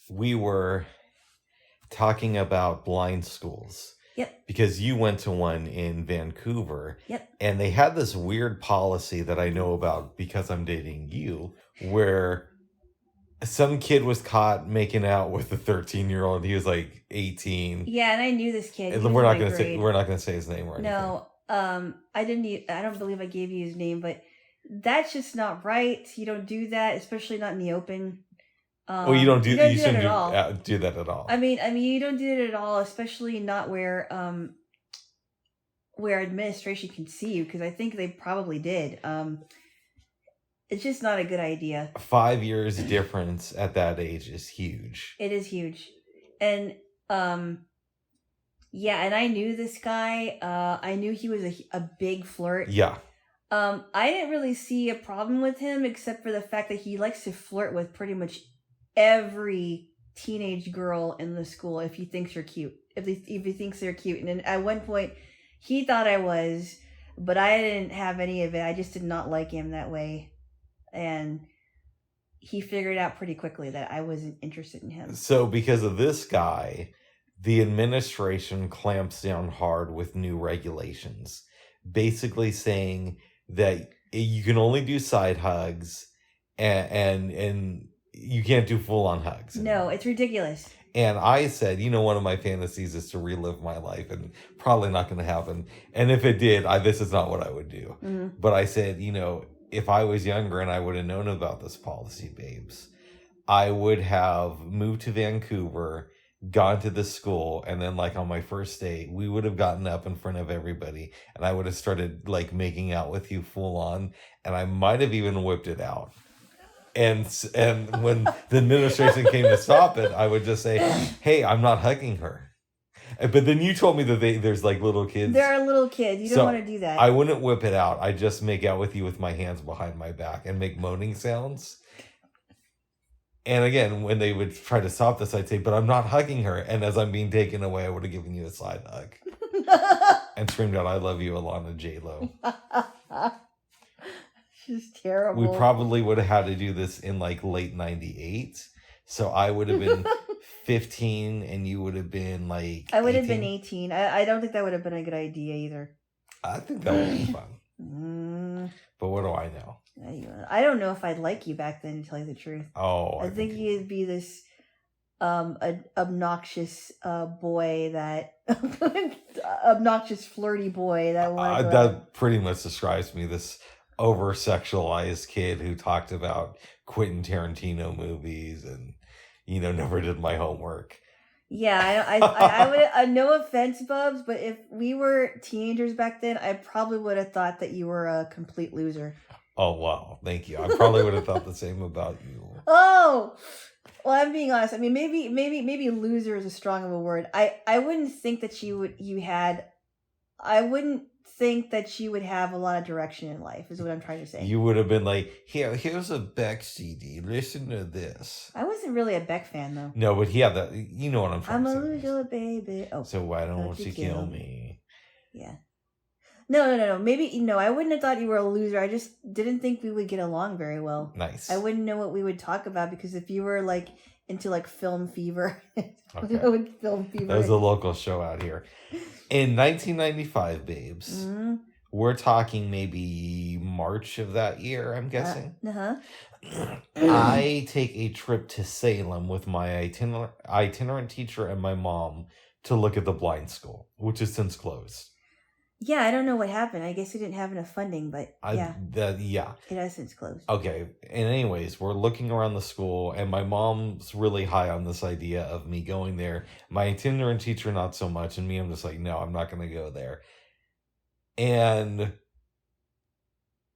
we were talking about blind schools. Yep. Because you went to one in Vancouver. Yep. And they had this weird policy that I know about because I'm dating you, where some kid was caught making out with a 13-year-old. He was like 18. Yeah, and I knew this kid. We're not going to say his name or anything. No, I don't believe I gave you his name, but that's just not right. You don't do that, especially not in the open. You don't do that at all. Do that at all. I mean, you don't do it at all, especially not where administration can see you, because I think they probably did. It's just not a good idea. 5 years difference at that age is huge. It is huge, and yeah, and I knew this guy. I knew he was a big flirt. Yeah. I didn't really see a problem with him except for the fact that he likes to flirt with pretty much every teenage girl in the school if he thinks you're cute. If he thinks they're cute. And then at one point, he thought I was, but I didn't have any of it. I just did not like him that way. And he figured out pretty quickly that I wasn't interested in him. So because of this guy, the administration clamps down hard with new regulations, basically saying that you can only do side hugs and you can't do full-on hugs. No, it's ridiculous. And I said, one of my fantasies is to relive my life, and probably not going to happen. And if it did, this is not what I would do. Mm-hmm. But I said, if I was younger and I would have known about this policy, babes, I would have moved to Vancouver, gone to the school, and then on my first date, we would have gotten up in front of everybody, and I would have started making out with you full on, and I might have even whipped it out. And when the administration came to stop it, I would just say, "Hey, I'm not hugging her." But then you told me that there's little kids. There are little kids. You don't want to do that. I wouldn't whip it out. I just make out with you with my hands behind my back and make moaning sounds. And again, when they would try to stop this, I'd say, "But I'm not hugging her." And as I'm being taken away, I would have given you a side hug and screamed out, "I love you, Alana, Jaylo." She's terrible. We probably would have had to do this in late 98. So I would have been 15 and you would have been I would have been 18. I don't think that would have been a good idea either. I think that would be fun. But what do I know? I don't know if I'd like you back then, to tell you the truth. Oh, I think you'd be this obnoxious boy that obnoxious flirty boy that pretty much describes me. This over-sexualized kid who talked about Quentin Tarantino movies and never did my homework. Yeah, I would. No offense, Bubs, but if we were teenagers back then, I probably would have thought that you were a complete loser. Oh wow, thank you. I probably would have thought the same about you. Oh, well, I'm being honest. I mean, maybe loser is a strong of a word. I wouldn't think that I wouldn't think that you would have a lot of direction in life, is what I'm trying to say. You would have been here's a Beck CD. Listen to this. I wasn't really a Beck fan, though. No, but yeah, you know what I'm trying to say. I'm a loser, baby. Oh, so why don't you kill me? Yeah. No. Maybe, I wouldn't have thought you were a loser. I just didn't think we would get along very well. Nice. I wouldn't know what we would talk about, because if you were into film fever. Okay. Film fever. That was a local show out here. In 1995, babes, we're talking maybe March of that year, I'm guessing. I take a trip to Salem with my itinerant teacher and my mom to look at the blind school, which is since closed. Yeah, I don't know what happened. I guess he didn't have enough funding, but yeah. It has since closed. Okay. And anyways, we're looking around the school, and my mom's really high on this idea of me going there. My itinerant teacher, not so much. And me, I'm just like, no, I'm not going to go there. And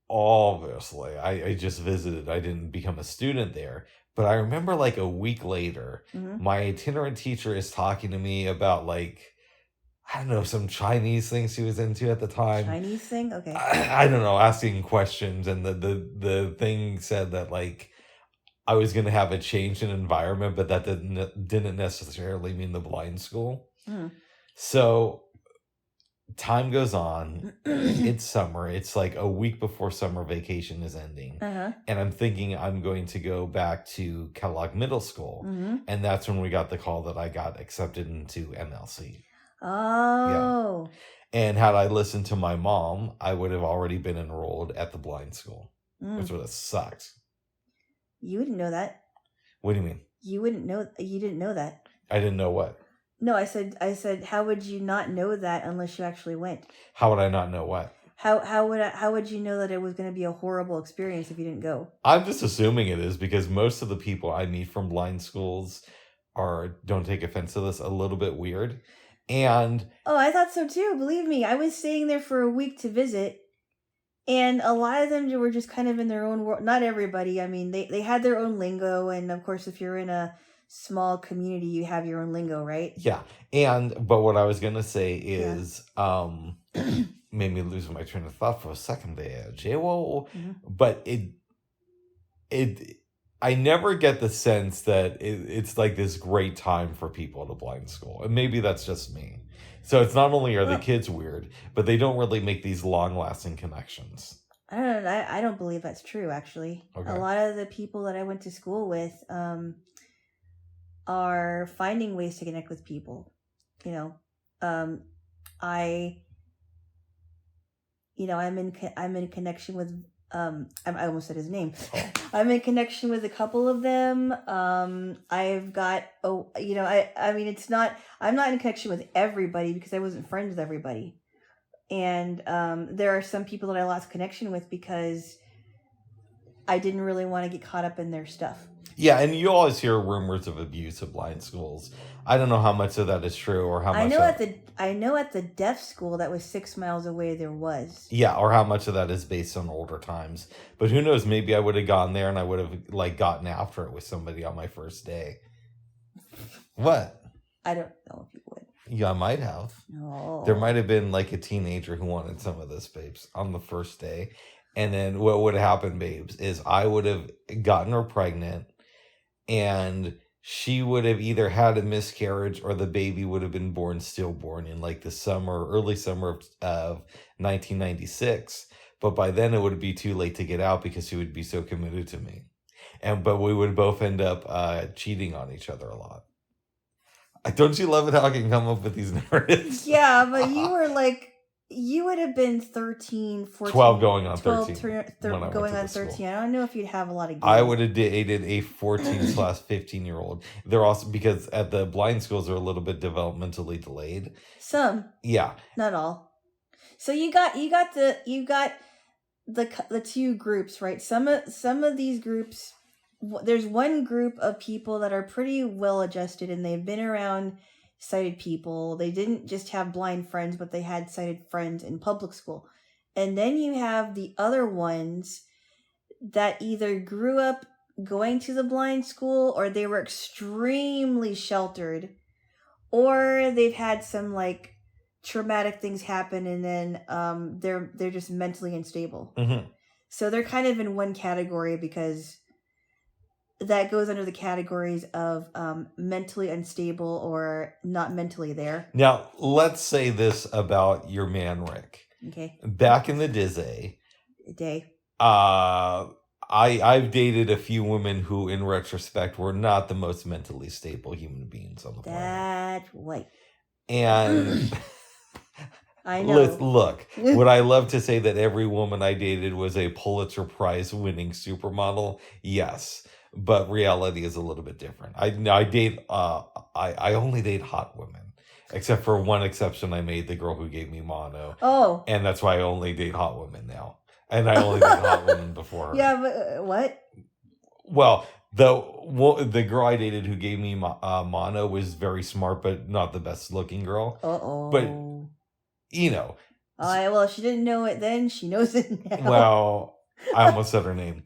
obviously, I just visited. I didn't become a student there. But I remember a week later, my itinerant teacher is talking to me about I don't know, some Chinese things she was into at the time. Chinese thing? Okay. I don't know, asking questions. And the thing said that, I was going to have a change in environment, but that didn't necessarily mean the blind school. So time goes on. It's summer. It's like a week before summer vacation is ending. Uh-huh. And I'm thinking I'm going to go back to Kellogg Middle School. Mm-hmm. And that's when we got the call that I got accepted into MLC. Oh. Yeah. And had I listened to my mom, I would have already been enrolled at the blind school, which would have sucked. You wouldn't know that. What do you mean? You wouldn't know. You didn't know that. I didn't know what? No, I said, how would you not know that unless you actually went? How would I not know what? How would you know that it was going to be a horrible experience if you didn't go? I'm just assuming it is because most of the people I meet from blind schools are, don't take offense to this, a little bit weird. And I thought so too. Believe me, I was staying there for a week to visit, and a lot of them were just kind of in their own world. Not everybody. I mean, they had their own lingo, and of course, if you're in a small community, you have your own lingo, right? Yeah. But what I was gonna say is made me lose my train of thought for a second there, Jaylo. Mm-hmm. But I never get the sense that it's like this great time for people at a blind school. And maybe that's just me. So it's not only are the kids weird, but they don't really make these long-lasting connections. I don't know. I don't believe that's true, actually. Okay. A lot of the people that I went to school with are finding ways to connect with people. I'm in connection with I almost said his name. I'm in connection with a couple of them. I've got I'm not in connection with everybody because I wasn't friends with everybody. And there are some people that I lost connection with because I didn't really want to get caught up in their stuff. Yeah, and you always hear rumors of abuse at blind schools. I don't know how much of that is true or how much. I know at the deaf school that was 6 miles away there was. Yeah, or how much of that is based on older times. But who knows? Maybe I would have gone there and I would have gotten after it with somebody on my first day. What? I don't know if you would. Yeah, I might have. No. There might have been like a teenager who wanted some of this, babes, on the first day. And then what would have happened, babes, is I would have gotten her pregnant and she would have either had a miscarriage or the baby would have been stillborn in like the early summer of 1996. But by then it would be too late to get out because she would be so committed to me. But we would both end up cheating on each other a lot. Don't you love it how I can come up with these narratives? Yeah, but you would have been 13, 14. 12 going on 13. Going on 13. I don't know if you'd have a lot of games. I would have dated a 14/15-year-old. They're also, because at the blind schools, they're a little bit developmentally delayed. Some. Yeah. Not all. So you got the two groups, right? Some of these groups, there's one group of people that are pretty well adjusted and they've been around sighted people. They didn't just have blind friends, but they had sighted friends in public school. And then you have the other ones that either grew up going to the blind school or they were extremely sheltered or they've had some like traumatic things happen and then they're just mentally unstable. Mm-hmm. So they're kind of in one category because that goes under the categories of mentally unstable or not mentally there. Now, let's say this about your man, Rick. Okay. Back in the day, I've dated a few women who, in retrospect, were not the most mentally stable human beings on the planet. That's right. And I know. Look, would I love to say that every woman I dated was a Pulitzer Prize winning supermodel? Yes. But reality is a little bit different. I only date hot women, except for one exception I made, the girl who gave me mono. Oh. And that's why I only date hot women now. And I only date hot women before her. Yeah, but what? Well, the girl I dated who gave me mono was very smart, but not the best looking girl. Uh-oh. But, you know. Well, she didn't know it then. She knows it now. Well, I almost said her name.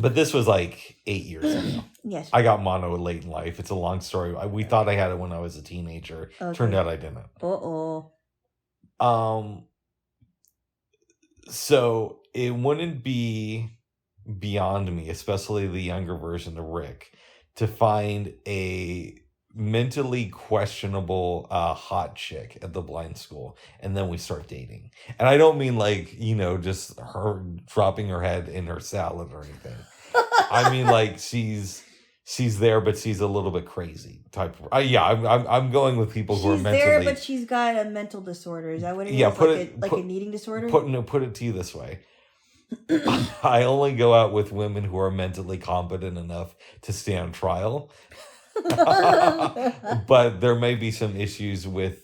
But this was like 8 years ago. Yes. I got mono late in life. It's a long story. We thought I had it when I was a teenager. Okay. Turned out I didn't. Uh-oh. So it wouldn't be beyond me, especially the younger version of Rick, to find a mentally questionable hot chick at the blind school, and then we start dating. And I don't mean like, just her dropping her head in her salad or anything. I mean like she's there, but she's a little bit crazy type of, yeah, I'm going with people who are She's mentally there, but she's got a mental disorder. Is that what it Yeah, is? Like a eating disorder? Put it to you this way. I only go out with women who are mentally competent enough to stand trial. But there may be some issues with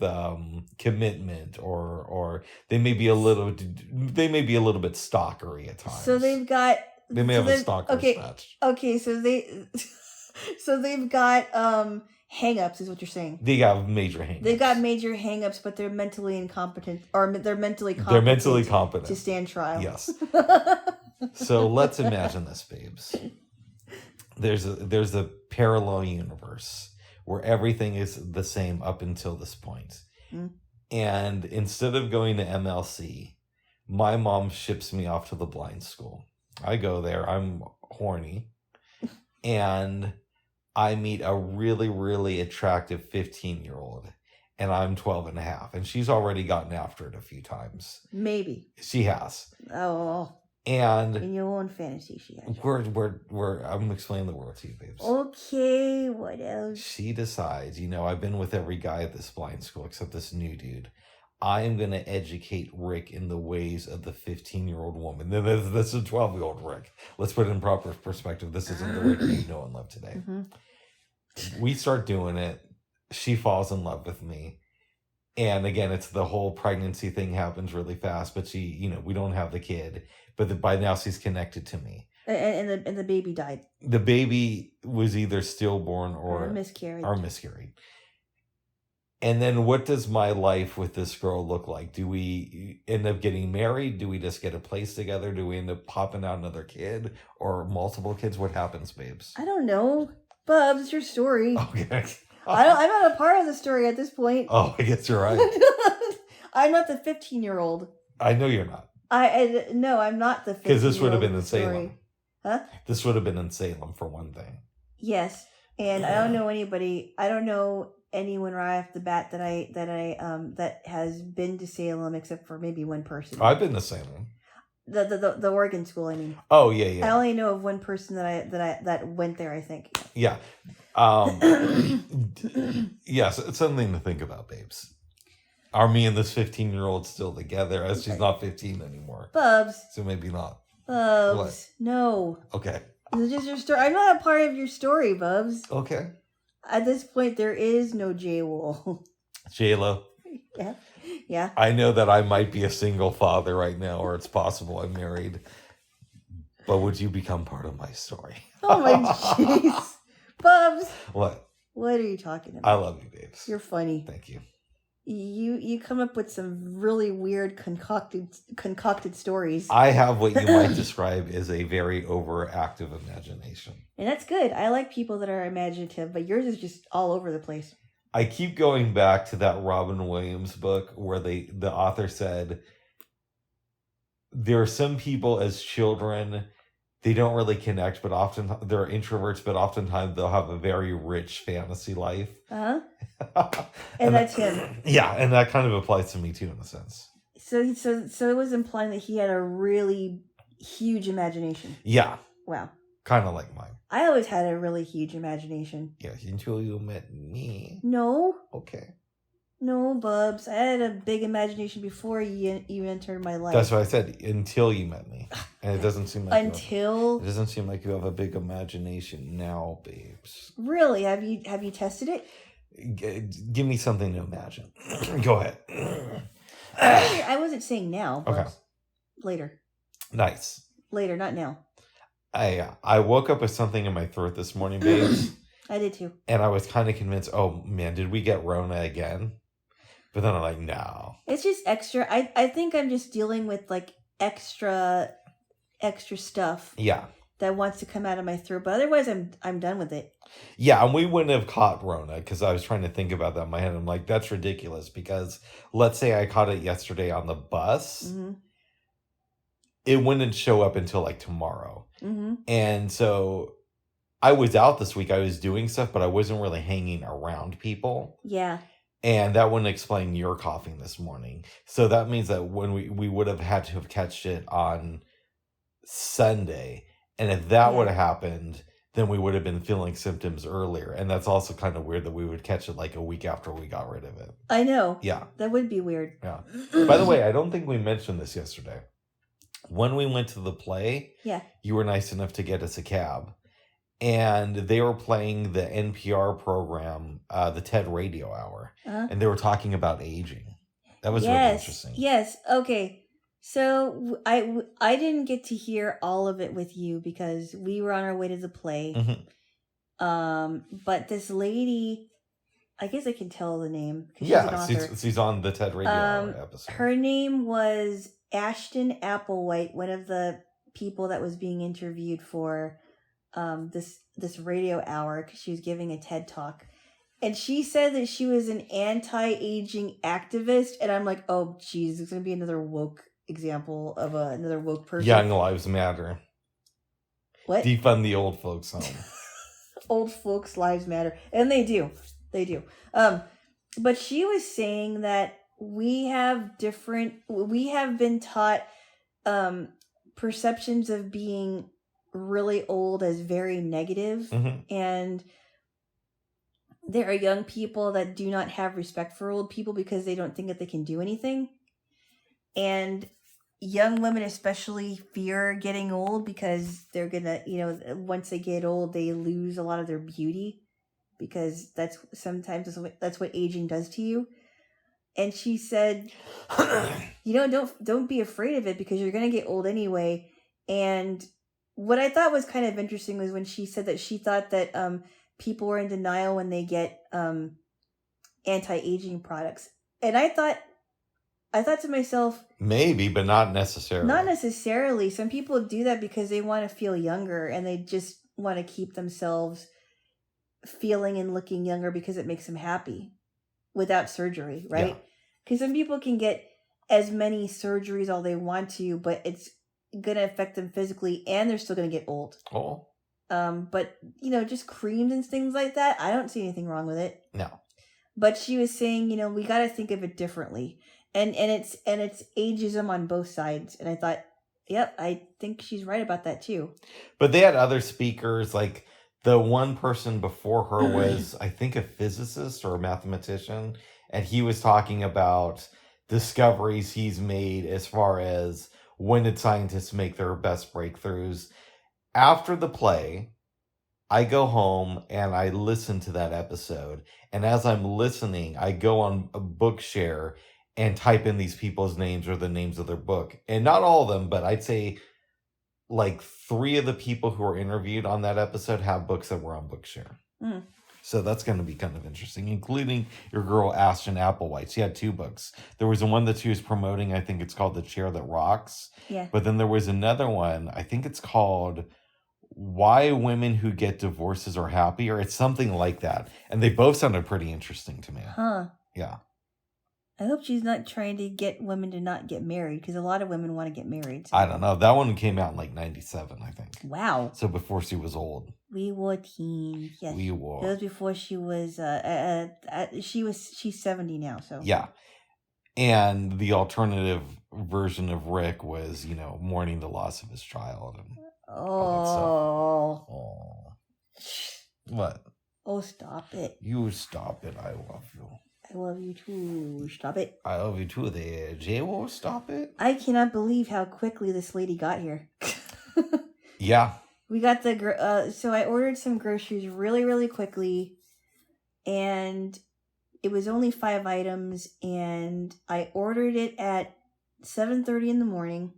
commitment, or they may be a little bit stalkery at times. So they may have a stalker match. Okay, so they've got hang-ups, is what you're saying. They got major hang-ups. They've got major hang-ups, but they're mentally incompetent, or they're mentally competent to stand trial. Yes. So let's imagine this, babes. There's a parallel universe where everything is the same up until this point. Mm. And instead of going to MLC, my mom ships me off to the blind school. I go there, I'm horny, and I meet a really, really attractive 15-year-old, and I'm 12 and a half, and she's already gotten after it a few times. Maybe. She has. Oh. And in your own fantasy, she has. I'm explaining the world to you, babes. Okay, what else? She decides, I've been with every guy at this blind school except this new dude. I am going to educate Rick in the ways of the 15-year-old woman. This is a 12-year-old Rick. Let's put it in proper perspective. This isn't the Rick you know and love today. Mm-hmm. We start doing it. She falls in love with me. And again, it's the whole pregnancy thing happens really fast. But she, we don't have the kid. But by now she's connected to me. And the baby died. The baby was either stillborn or miscarried. And then what does my life with this girl look like? Do we end up getting married? Do we just get a place together? Do we end up popping out another kid or multiple kids? What happens, babes? I don't know. Bubs, it's your story. Okay. I'm not a part of the story at this point. Oh, I guess you're right. I'm not the 15-year-old. I know you're not. No, I'm not the 15-year-old. Because this would have been in Salem. Huh? This would have been in Salem for one thing. Yes. And I don't know anybody. I don't know anyone right off the bat that has been to Salem except for maybe one person. I've been to Salem. The Oregon school, I mean. Oh yeah. I only know of one person that went there, I think. Yeah. Yes, it's something to think about, babes. Are me and this 15-year-old still together? As she's not 15 anymore. Bubs. So maybe not. Bubs. What? No. Okay. This is just your story. I'm not a part of your story, Bubs. Okay. At this point, there is no Jaylo. Jaylo. Yeah. Yeah. I know that I might be a single father right now, or it's possible I'm married. But would you become part of my story? Oh my jeez. Bubs. What? What are you talking about? I love you, babes. You're funny. Thank you. You come up with some really weird concocted stories. I have what you might describe as a very overactive imagination. And that's good. I like people that are imaginative, but yours is just all over the place. I keep going back to that Robin Williams book where the author said there are some people as children, they don't really connect, but often they're introverts, but oftentimes they'll have a very rich fantasy life. Uh-huh. And that's him. Yeah, and that kind of applies to me too in a sense. So it was implying that he had a really huge imagination. Yeah. Wow. Kind of like mine. I always had a really huge imagination. Yeah, until you met me. No. Okay. No, Bubs. I had a big imagination before you entered my life. That's what I said. Until you met me, and it doesn't seem like it doesn't seem like you have a big imagination now, babes. Really? Have you tested it? Give me something to imagine. Go ahead. I wasn't saying now. Bubs. Okay. Later. Nice. Later, not now. I woke up with something in my throat this morning, babes. I did too. And I was kind of convinced, oh man, did we get Rona again? But then I'm like, no. It's just extra. I think I'm just dealing with like extra stuff. Yeah. That wants to come out of my throat. But otherwise, I'm done with it. Yeah, and we wouldn't have caught Rona because I was trying to think about that in my head. I'm like, that's ridiculous because let's say I caught it yesterday on the bus. Mm-hmm. It wouldn't show up until like tomorrow. Mm-hmm. And so I was out this week. I was doing stuff, but I wasn't really hanging around people. Yeah. And that wouldn't explain your coughing this morning. So that means that when we would have had to have catched it on Sunday. And if that would have happened, then we would have been feeling symptoms earlier. And that's also kind of weird that we would catch it like a week after we got rid of it. I know. Yeah. That would be weird. Yeah. By the way, I don't think we mentioned this yesterday. When we went to the play, you were nice enough to get us a cab. And they were playing the NPR program, the TED Radio Hour. And they were talking about aging. That was really interesting. Yes. Okay. So I didn't get to hear all of it with you because we were on our way to the play. But this lady, I guess I can tell the name. Yeah, she's on the TED Radio Hour episode. Her name was Ashton Applewhite, one of the people that was being interviewed for this radio hour because she was giving a TED talk. And she said that she was an anti-aging activist. And I'm like, oh, geez, it's going to be another woke example of another woke person. Young Lives Matter. What? Defund the old folks home. Old folks' lives matter. And they do. They do. But she was saying that we have been taught perceptions of being really old as very negative. And there are young people that do not have respect for old people because they don't think that they can do anything. And young women especially fear getting old because they're gonna, once they get old, they lose a lot of their beauty because that's what aging does to you. And she said, don't be afraid of it because you're gonna get old anyway. And what I thought was kind of interesting was when she said that she thought that people were in denial when they get anti-aging products. And I thought to myself, maybe, but not necessarily. Not necessarily. Some people do that because they want to feel younger and they just want to keep themselves feeling and looking younger because it makes them happy without surgery, right? Because some people can get as many surgeries all they want to, but it's going to affect them physically and they're still going to get old. Oh. But, just creams and things like that, I don't see anything wrong with it. No. But she was saying, we got to think of it differently. And it's ageism on both sides. And I thought, yep, I think she's right about that too. But they had other speakers, like the one person before her was, I think, a physicist or a mathematician. And he was talking about discoveries he's made as far as when did scientists make their best breakthroughs. After the play, I go home and I listen to that episode. And as I'm listening, I go on a Bookshare and type in these people's names or the names of their book. And not all of them, but I'd say like 3 of the people who were interviewed on that episode have books that were on Bookshare. So that's going to be kind of interesting, including your girl Ashton Applewhite. She had 2 books. There was the one that she was promoting. I think it's called The Chair That Rocks. Yeah. But then there was another one. I think it's called Why Women Who Get Divorces Are Happy, or it's something like that. And they both sounded pretty interesting to me. Huh. Yeah. I hope she's not trying to get women to not get married, because a lot of women want to get married. So. I don't know. That one came out in like 97, I think. Wow. So before she was old. We were teens. Yes. We were. It was before she was, she's 70 now, so. Yeah. And the alternative version of Rick was, mourning the loss of his child. And oh. What? Oh, stop it. You stop it. I love you. I love you too. Stop it. I love you too there. Jaylo, stop it. I cannot believe how quickly this lady got here. Yeah. We got so I ordered some groceries really, really quickly. And it was only 5 items. And I ordered it at 7:30 in the morning.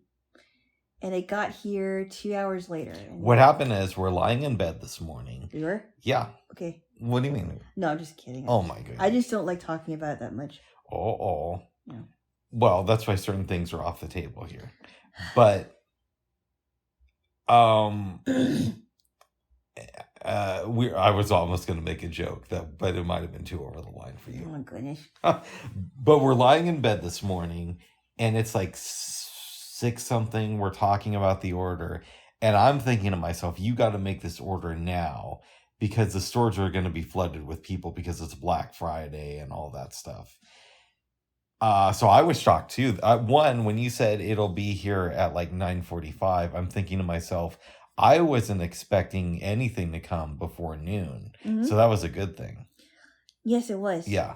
And it got here 2 hours later. What happened is we're lying in bed this morning. You were? Yeah. Okay. What do you mean? No, I'm just kidding. Oh my goodness. I just don't like talking about it that much. Oh. Yeah. Well, that's why certain things are off the table here. But I was almost going to make a joke but it might have been too over the line for you. Oh my goodness. But we're lying in bed this morning and it's like 6 something. We're talking about the order And I'm thinking to myself, you got to make this order now because the stores are going to be flooded with people because it's Black Friday and all that stuff. So I was shocked too. One, when you said it'll be here at like 9:45, I'm thinking to myself, I wasn't expecting anything to come before noon. Mm-hmm. So that was a good thing. Yes, it was. Yeah.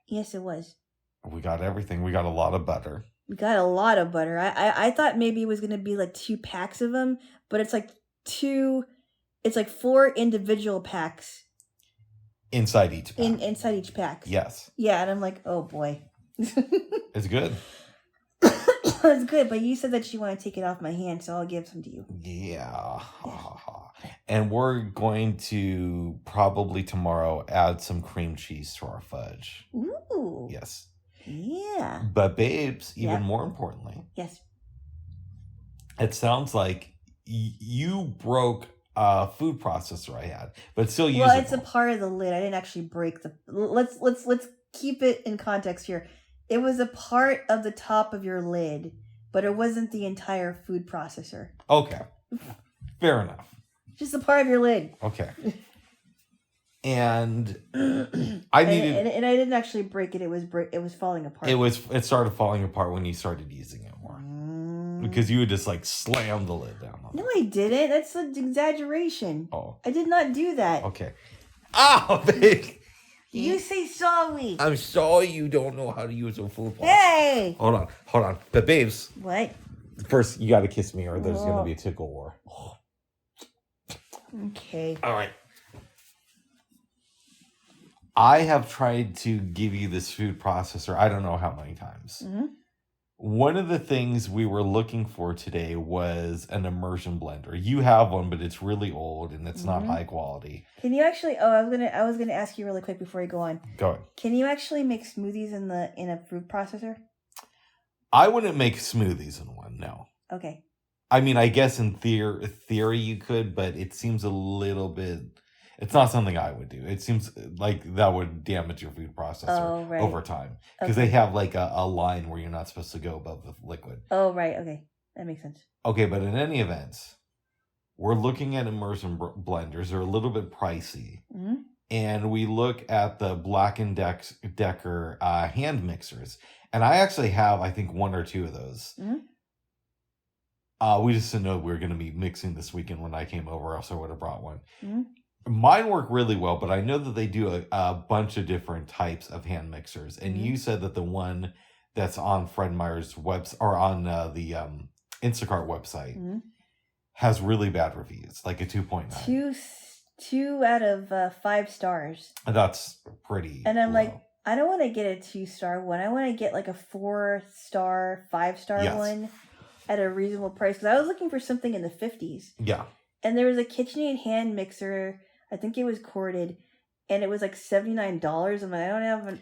Yes, it was. We got everything. We got a lot of butter. We got a lot of butter. I thought maybe it was going to be like 2 packs of them, but it's like 4 individual packs. Inside each pack. Inside each pack. Yes. Yeah, and I'm like, oh boy. It's good. It's good, but you said that you want to take it off my hand, so I'll give some to you. Yeah. And we're going to probably tomorrow add some cream cheese to our fudge. Ooh. Yes. Yeah. But babes, even more importantly. Yes. It sounds like you broke a food processor I had, but still usable. Well, it's a part of the lid. I didn't actually break the... Let's keep it in context here. It was a part of the top of your lid, but it wasn't the entire food processor. Okay. Fair enough. Just a part of your lid. Okay. And I needed... And I didn't actually break it. It was falling apart. It started falling apart when you started using it more. Because you would just like slam the lid down on it. No, I didn't. That's an exaggeration. Oh. I did not do that. Okay. Ow, babe. You say sorry. I'm sorry you don't know how to use a food processor. Hey! Hold on. But babes. What? First, you got to kiss me or there's going to be a tickle war. Okay. All right. I have tried to give you this food processor I don't know how many times. Mm-hmm. One of the things we were looking for today was an immersion blender. You have one, but it's really old and it's not high quality. Can you actually... Oh, I was gonna ask you really quick before you go on. Go ahead. Can you actually make smoothies in a food processor? I wouldn't make smoothies in one, no. Okay. I mean, I guess in theory you could, but it seems a little bit... It's not something I would do. It seems like that would damage your food processor over time. Because they have like a line where you're not supposed to go above the liquid. Oh, right. Okay. That makes sense. Okay, but in any event, we're looking at immersion blenders. They're a little bit pricey. Mm-hmm. And we look at the Black & Decker hand mixers. And I actually have, I think, 1 or 2 of those. Mm-hmm. We just didn't know we were going to be mixing this weekend when I came over, else I would have brought one. Mm-hmm. Mine work really well, but I know that they do a bunch of different types of hand mixers. And you said that the one that's on Fred Meyer's website or on the Instacart website has really bad reviews, like a 2.9. 2 out of 5 stars. That's pretty. And I'm low. like, I don't want to get a 2-star one. I want to get like a 4-star, 5-star one at a reasonable price. Because I was looking for something in the 50s. Yeah. And there was a KitchenAid hand mixer. I think it was corded, and it was like $79. I'm like, I don't have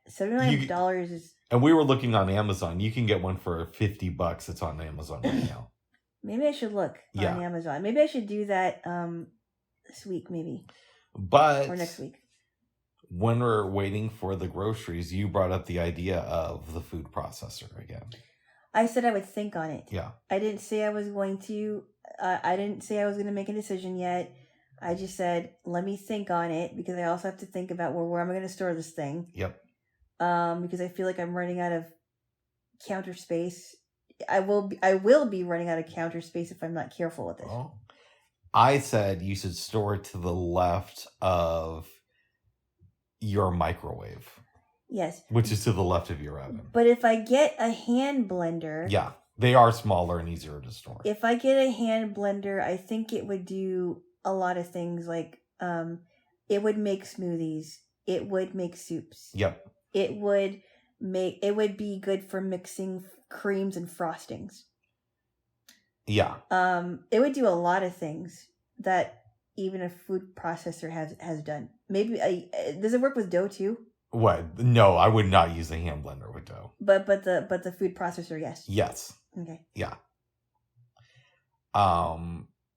$79 is. And we were looking on Amazon. You can get one for $50. It's on Amazon right now. Maybe I should look on Amazon. Maybe I should do that this week, maybe. Or next week. When we're waiting for the groceries, you brought up the idea of the food processor again. I said I would think on it. Yeah. I didn't say I was going to. I didn't say I was going to make a decision yet. I just said, let me think on it, because I also have to think about where am I going to store this thing. Yep. Because I feel like I'm running out of counter space. I will be running out of counter space if I'm not careful with this. Oh. I said you should store it to the left of your microwave. Yes. Which is to the left of your oven. But if I get a hand blender... Yeah, they are smaller and easier to store. If I get a hand blender, I think it would do a lot of things, like it would make smoothies, it would make soups. Yep. It would be good for mixing creams and frostings. Yeah. It would do a lot of things that even a food processor has done. Maybe does it work with dough too? What? No, I would not use a hand blender with dough. But the food processor, yes. Yes. Okay. Yeah.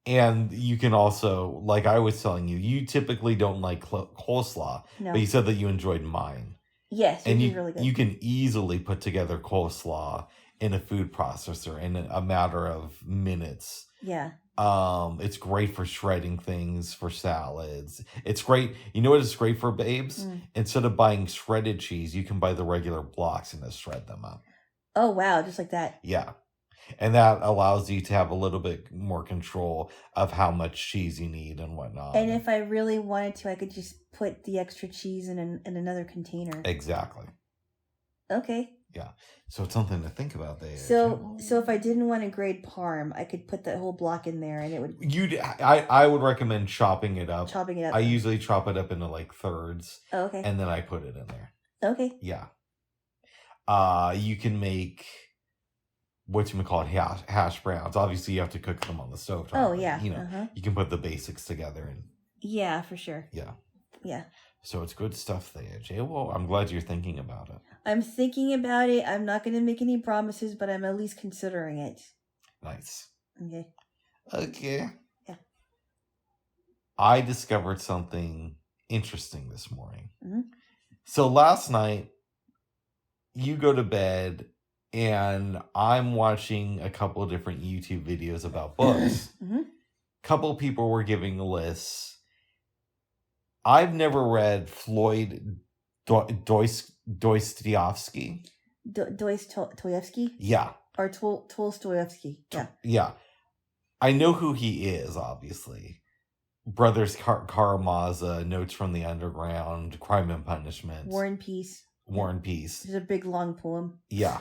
And you can also, like I was telling you, you typically don't like coleslaw, no. But you said that you enjoyed mine. Yes, and it's really good. You can easily put together coleslaw in a food processor in a matter of minutes. Yeah. It's great for shredding things for salads. It's great. You know what it's great for, babes? Instead of buying shredded cheese, you can buy the regular blocks and just shred them up. Oh, wow. Just like that. Yeah. And that allows you to have a little bit more control of how much cheese you need and whatnot. And if I really wanted to, I could just put the extra cheese in another container. Exactly. Okay. Yeah. So it's something to think about there. So if I didn't want to grate parm, I could put that whole block in there and it would... I would recommend chopping it up. Chopping it up. I usually chop it up into like thirds. Oh, okay. And then I put it in there. Okay. Yeah. You can make... whatchamacallit, hash browns. Obviously, you have to cook them on the stove. Oh, yeah. You know, you can put the basics together. And yeah, for sure. Yeah. Yeah. So it's good stuff there, Jay. Well, I'm glad you're thinking about it. I'm thinking about it. I'm not going to make any promises, but I'm at least considering it. Nice. Okay. Okay. Yeah. I discovered something interesting this morning. Mm-hmm. So last night, you go to bed... and I'm watching a couple of different YouTube videos about books. Mm-hmm. Couple people were giving lists. I've never read Floyd Dostoevsky. Dostoevsky? Yeah. Or Tolstoyevsky. Yeah. Yeah. I know who he is, obviously. Brothers Karamazov, Notes from the Underground, Crime and Punishment. War and Peace. War and Peace. It's a big, long poem. Yeah.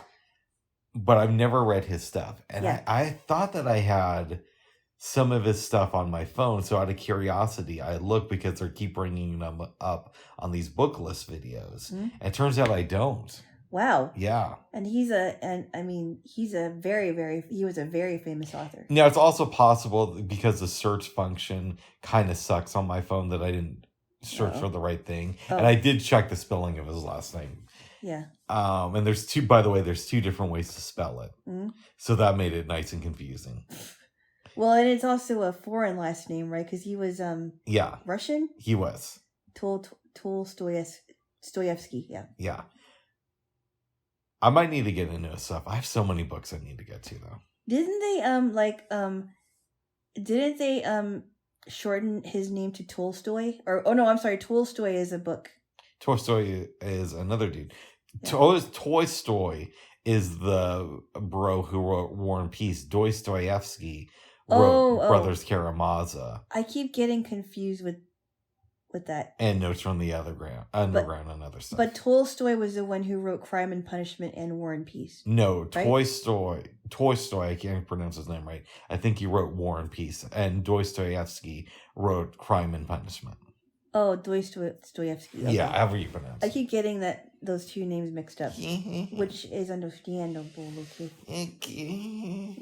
But I've never read his stuff. And yeah. I thought that I had some of his stuff on my phone. So out of curiosity, I looked because they keep bringing them up on these book list videos. Mm-hmm. And it turns out I don't. Wow. Yeah. And he was a very famous author. Now, it's also possible because the search function kind of sucks on my phone that I didn't search for the right thing. Oh. And I did check the spelling of his last name. Yeah. And there's two different ways to spell it. Mm-hmm. So that made it nice and confusing. Well, and it's also a foreign last name, right? Because he was Russian? He was. Tolstoyevsky, yeah. Yeah. I might need to get into his stuff. I have so many books I need to get to though. Didn't they shorten his name to Tolstoy? Tolstoy is a book. Tolstoy is another dude. Yeah. Tolstoy is the bro who wrote War and Peace. Dostoevsky wrote Brothers Karamazov. I keep getting confused with that. And Notes from the Underground and other stuff. But Tolstoy was the one who wrote Crime and Punishment and War and Peace. No, right? Tolstoy, I can't pronounce his name right. I think he wrote War and Peace. And Dostoevsky wrote Crime and Punishment. Oh, Dostoevsky. Okay. Yeah, however you pronounce it. I keep getting those two names mixed up, which is understandable. Okay.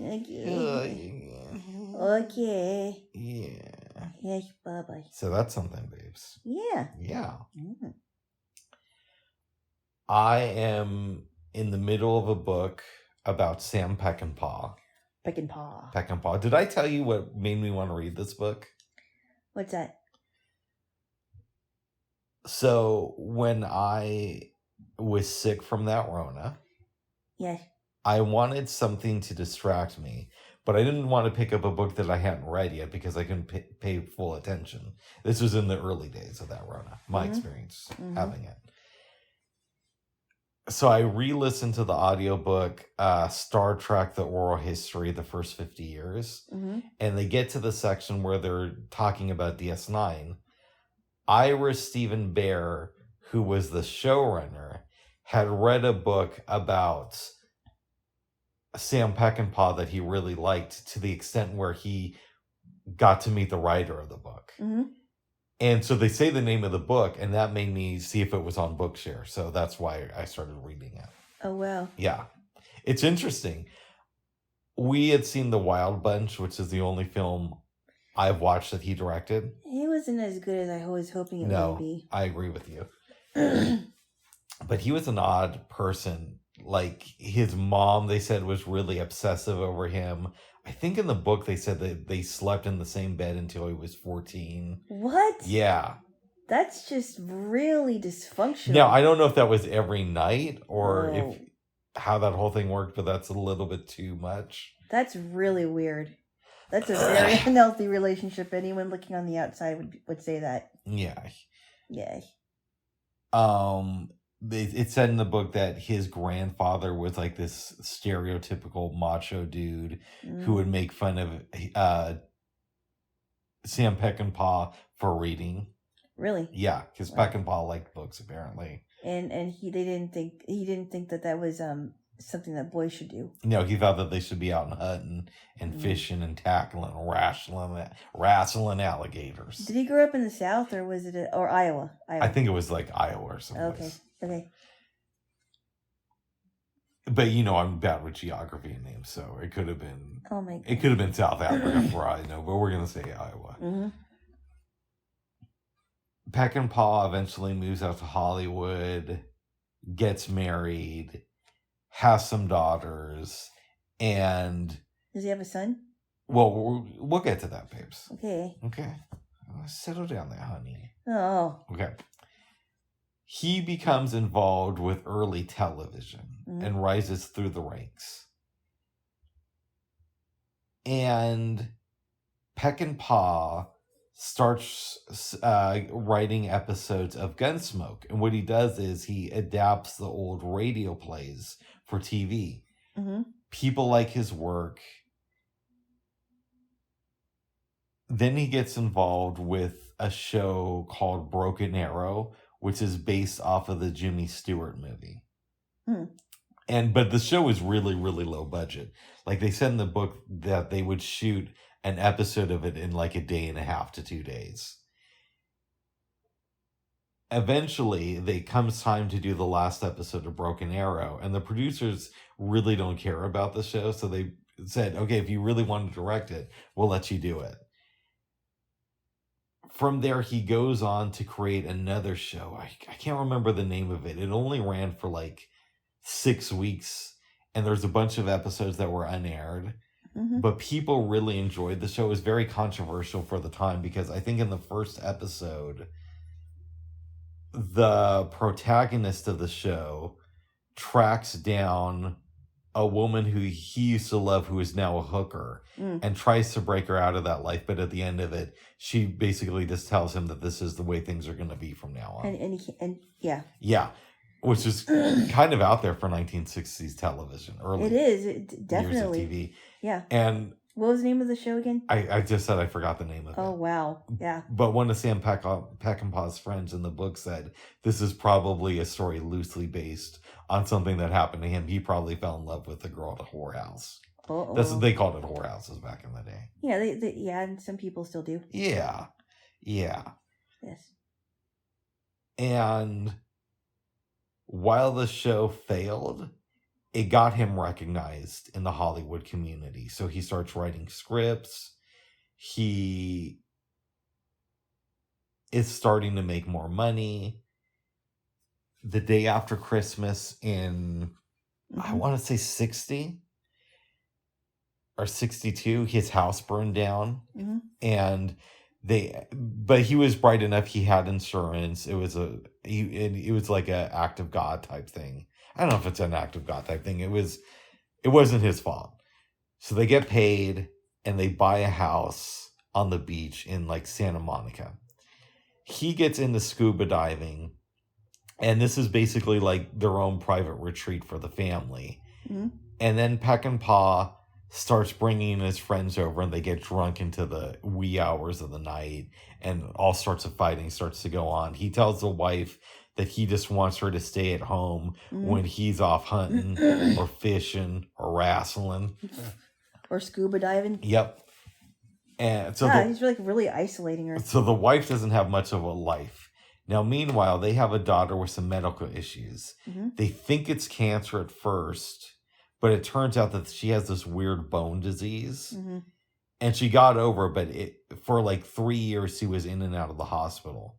Okay. Yeah. Yes, bye-bye. So that's something, babes. Yeah. Yeah. Mm. I am in the middle of a book about Sam Peckinpah. Peckinpah. Did I tell you what made me want to read this book? What's that? So when I was sick from that Rona, yes, I wanted something to distract me, but I didn't want to pick up a book that I hadn't read yet because I couldn't pay full attention. This was in the early days of that Rona, my experience having it. So I re-listened to the audiobook Star Trek, The Oral History, the first 50 years. Mm-hmm. And they get to the section where they're talking about DS9. Ira Stephen Bear, who was the showrunner, had read a book about Sam Peckinpah that he really liked to the extent where he got to meet the writer of the book. Mm-hmm. And so they say the name of the book, and that made me see if it was on Bookshare. So that's why I started reading it. Oh, wow. Yeah. It's interesting. We had seen The Wild Bunch, which is the only film I've watched that he directed. It wasn't as good as I was hoping it would be. I agree with you. But he was an odd person. Like, his mom, they said, was really obsessive over him. I think in the book they said that they slept in the same bed until he was 14. What? Yeah. That's just really dysfunctional. Now, I don't know if that was every night or if how that whole thing worked, but that's a little bit too much. That's really weird. That's a very unhealthy relationship. Anyone looking on the outside would say that. Yeah. Yeah. It said in the book that his grandfather was like this stereotypical macho dude who would make fun of Sam Peckinpah for reading. Really? Yeah, because Peckinpah liked books apparently. And he didn't think that was something that boys should do. No, he thought that they should be out and hunting and fishing and tackling and wrestling alligators. Did he grow up in the South or was it or Iowa? I think it was like Iowa or something. Okay. But I'm bad with geography and names, so it could have been. Oh my God. It could have been South Africa for I know, but we're gonna say Iowa. Mm-hmm. Peckinpah eventually moves out to Hollywood, gets married, has some daughters, and does he have a son? Well, we'll get to that, babes. Okay. Settle down there, honey. Oh. Okay. He becomes involved with early television and rises through the ranks. And Peckinpah starts writing episodes of Gunsmoke. And what he does is he adapts the old radio plays for TV. Mm-hmm. People like his work. Then he gets involved with a show called Broken Arrow, which is based off of the Jimmy Stewart movie. But the show is really, really low budget. Like they said in the book that they would shoot an episode of it in like a day and a half to 2 days. Eventually, it comes time to do the last episode of Broken Arrow, and the producers really don't care about the show, so they said, okay, if you really want to direct it, we'll let you do it. From there, he goes on to create another show. I can't remember the name of it. It only ran for like 6 weeks, and there's a bunch of episodes that were unaired. But people really enjoyed the show. It was very controversial for the time because I think in the first episode, the protagonist of the show tracks down a woman who he used to love who is now a hooker and tries to break her out of that life. But at the end of it, she basically just tells him that this is the way things are going to be from now on. And yeah. Yeah. Which is kind of out there for 1960s television. Early it is. Definitely. Years of TV. Yeah. And what was the name of the show again? I just said I forgot the name of it. Oh, wow. Yeah. But one of Sam Peckinpah's friends in the book said this is probably a story loosely based on something that happened to him. He probably fell in love with the girl at a whorehouse. That's what they called it, whorehouses back in the day. Yeah, and some people still do. Yeah. Yes. And while the show failed, it got him recognized in the Hollywood community. So he starts writing scripts. He is starting to make more money. The day after Christmas in, I want to say 60 or 62, his house burned down. And but he was bright enough. He had insurance. It was like an act of God type thing. I don't know if it's an act of God type thing. It wasn't his fault. So they get paid and they buy a house on the beach in like Santa Monica. He gets into scuba diving, and this is basically like their own private retreat for the family. And then Peckinpah starts bringing his friends over, and they get drunk into the wee hours of the night, and all sorts of fighting starts to go on. He tells the wife that he just wants her to stay at home when he's off hunting or fishing or wrestling. Or scuba diving. Yep. And so he's really isolating her. So the wife doesn't have much of a life. Now, meanwhile, they have a daughter with some medical issues. They think it's cancer at first, but it turns out that she has this weird bone disease. And she got over, but for like 3 years, she was in and out of the hospital.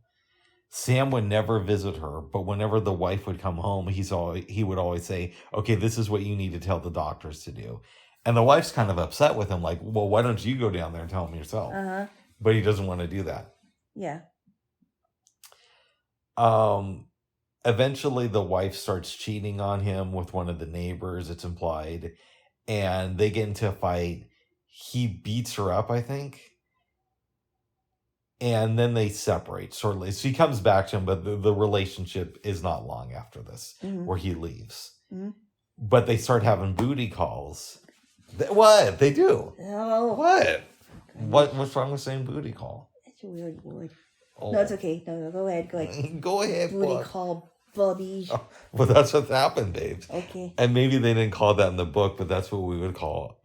Sam would never visit her, but whenever the wife would come home, he would always say, okay, this is what you need to tell the doctors to do. And the wife's kind of upset with him, like, well, why don't you go down there and tell him yourself? But he doesn't want to do that. Yeah. Eventually, the wife starts cheating on him with one of the neighbors, it's implied, and they get into a fight. he beats her up, I think. And then they separate shortly. So he comes back to him, but the relationship is not long after this, where he leaves. Mm-hmm. But they start having booty calls. What? They do. Oh. What? What's wrong with saying booty call? It's a weird word. Oh. No, it's okay. No, go ahead. Go ahead. Go ahead. Booty call, Bubby. Oh, well, that's what happened, babes. Okay. And maybe they didn't call that in the book, but that's what we would call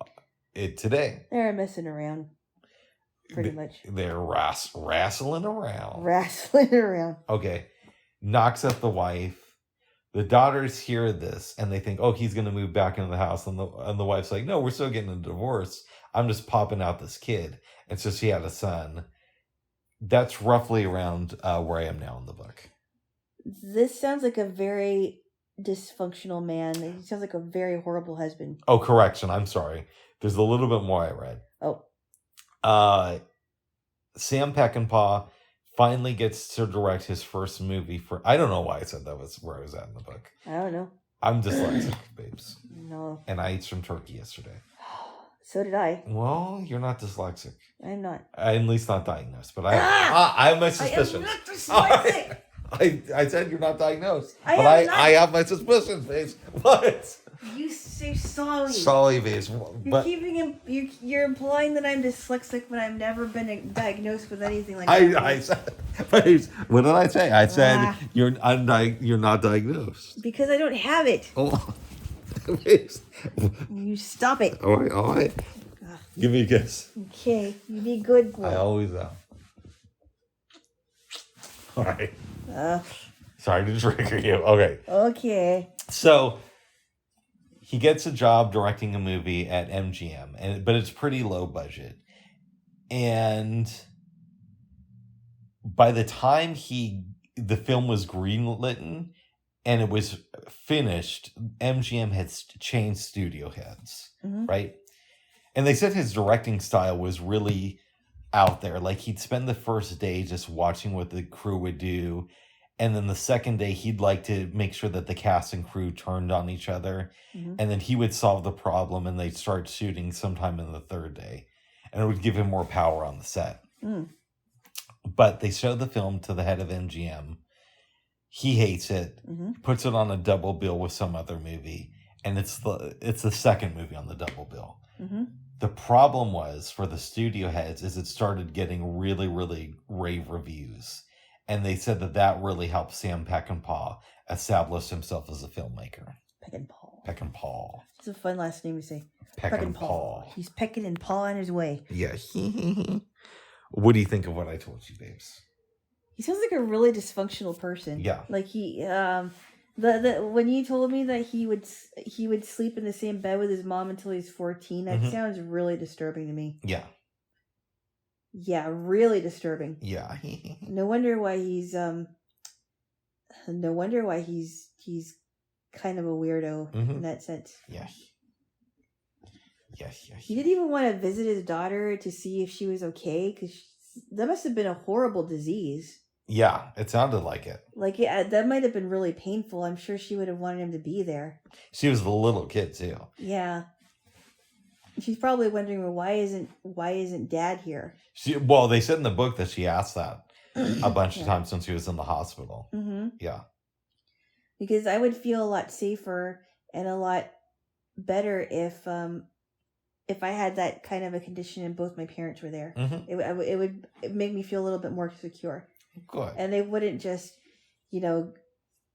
it today. They're messing around. Pretty much. They're wrestling around. Wrestling around. Okay. Knocks up the wife. The daughters hear this and they think, oh, he's going to move back into the house. And the wife's like, no, we're still getting a divorce. I'm just popping out this kid. And so she had a son. That's roughly around where I am now in the book. This sounds like a very dysfunctional man. He sounds like a very horrible husband. Oh, correction. I'm sorry. There's a little bit more I read. Oh. Sam Peckinpah finally gets to direct his first movie for... I don't know why I said that was where I was at in the book. I don't know. I'm dyslexic, babes. No. And I ate some turkey yesterday. So did I. Well, you're not dyslexic. I'm not. I'm at least not diagnosed, but I have my suspicions. I am not dyslexic. I said you're not diagnosed, I have my suspicions, babes. What? You say sorry. Sorry, babes. But You're implying that I'm dyslexic, but I've never been diagnosed with anything like I that. said, babes, what did I say? I said you're not diagnosed. Because I don't have it. Oh, babes. You stop it. All right. Give me a kiss. Okay, you be good boy. I always am. All right. Sorry to trigger you. Okay. Okay. So he gets a job directing a movie at MGM, but it's pretty low budget. And by the time the film was greenlit and it was finished, MGM had changed studio heads, right? And they said his directing style was really out there. Like he'd spend the first day just watching what the crew would do. And then the second day, he'd like to make sure that the cast and crew turned on each other. And then he would solve the problem and they'd start shooting sometime in the third day. And it would give him more power on the set. But they showed the film to the head of MGM. He hates it, puts it on a double bill with some other movie. And it's the second movie on the double bill. The problem was for the studio heads is it started getting really, really rave reviews. And they said that really helped Sam Peckinpah establish himself as a filmmaker. Peckinpah. It's a fun last name to say. Peckinpah. He's pecking and pawing his way. Yeah. What do you think of what I told you, babes? He sounds like a really dysfunctional person. Yeah. Like he, when you told me that he would sleep in the same bed with his mom until he's 14, that sounds really disturbing to me. Yeah. Yeah, really disturbing. Yeah. No wonder why he's kind of a weirdo in that sense. Yeah. He didn't even want to visit his daughter to see if she was okay, because that must have been a horrible disease. Yeah, it sounded like it. Like, yeah, that might have been really painful. I'm sure she would have wanted him to be there. She was the little kid too. Yeah. She's probably wondering, well, why isn't Dad here? Well, they said in the book that she asked that a bunch of times when she was in the hospital. Yeah. Because I would feel a lot safer and a lot better if I had that kind of a condition and both my parents were there. It would make me feel a little bit more secure. Good. And they wouldn't just,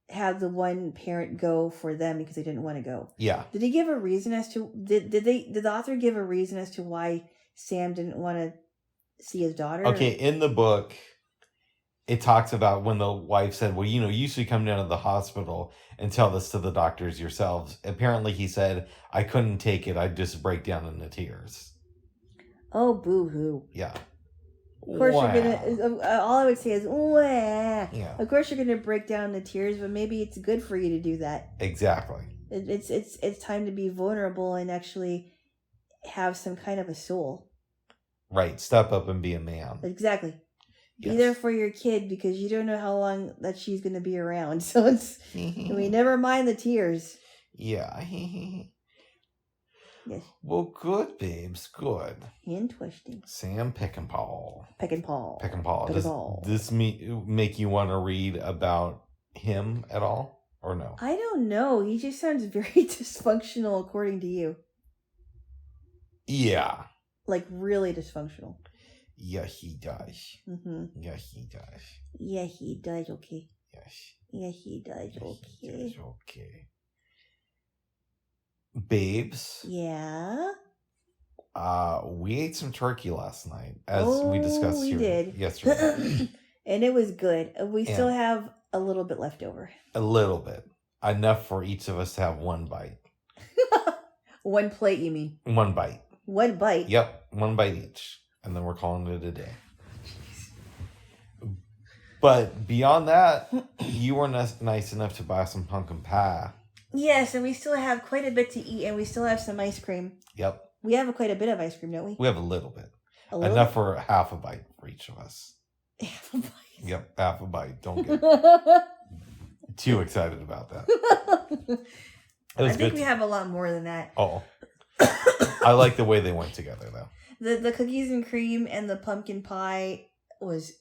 have the one parent go for them because they didn't want to go. Yeah. Did he give a reason as to did the author give a reason as to why Sam didn't want to see his daughter? Okay, in the book, it talks about when the wife said, well, you should come down to the hospital and tell this to the doctors yourselves. Apparently he said, I couldn't take it. I'd just break down into tears. Oh, boo-hoo. Yeah. Of course you're gonna. All I would say is, wah. Yeah. Of course you're gonna break down the tears, but maybe it's good for you to do that. Exactly. It's time to be vulnerable and actually have some kind of a soul. Right. Step up and be a man. Exactly. Yes. Be there for your kid because you don't know how long that she's gonna be around. So never mind the tears. Yeah. Yes. Well, good, babes. Good. Interesting. Sam Peckinpah. Peckinpah. Peckinpah. Does Peckinpah. this make you want to read about him at all? Or no? I don't know. He just sounds very dysfunctional according to you. Yeah. Like, really dysfunctional. Yeah, he does. Mm-hmm. Yeah, he does. Yeah, he does. Okay. Yes. Yeah, he does. Okay. He does. Okay. Babes. Yeah. We ate some turkey last night, as we discussed we did. yesterday. And it was good. We still have a little bit left over. A little bit. Enough for each of us to have one bite. One plate, you mean? One bite. One bite? Yep, one bite each. And then we're calling it a day. But beyond that, you were nice enough to buy some pumpkin pie. Yes, and we still have quite a bit to eat, and we still have some ice cream. Yep. We have quite a bit of ice cream, don't we? We have a little bit. Enough Enough for half a bite for each of us. Half a bite. Yep, half a bite. Don't get too excited about that. I think we have a lot more than that. Oh. I like the way they went together, though. The cookies and cream and the pumpkin pie was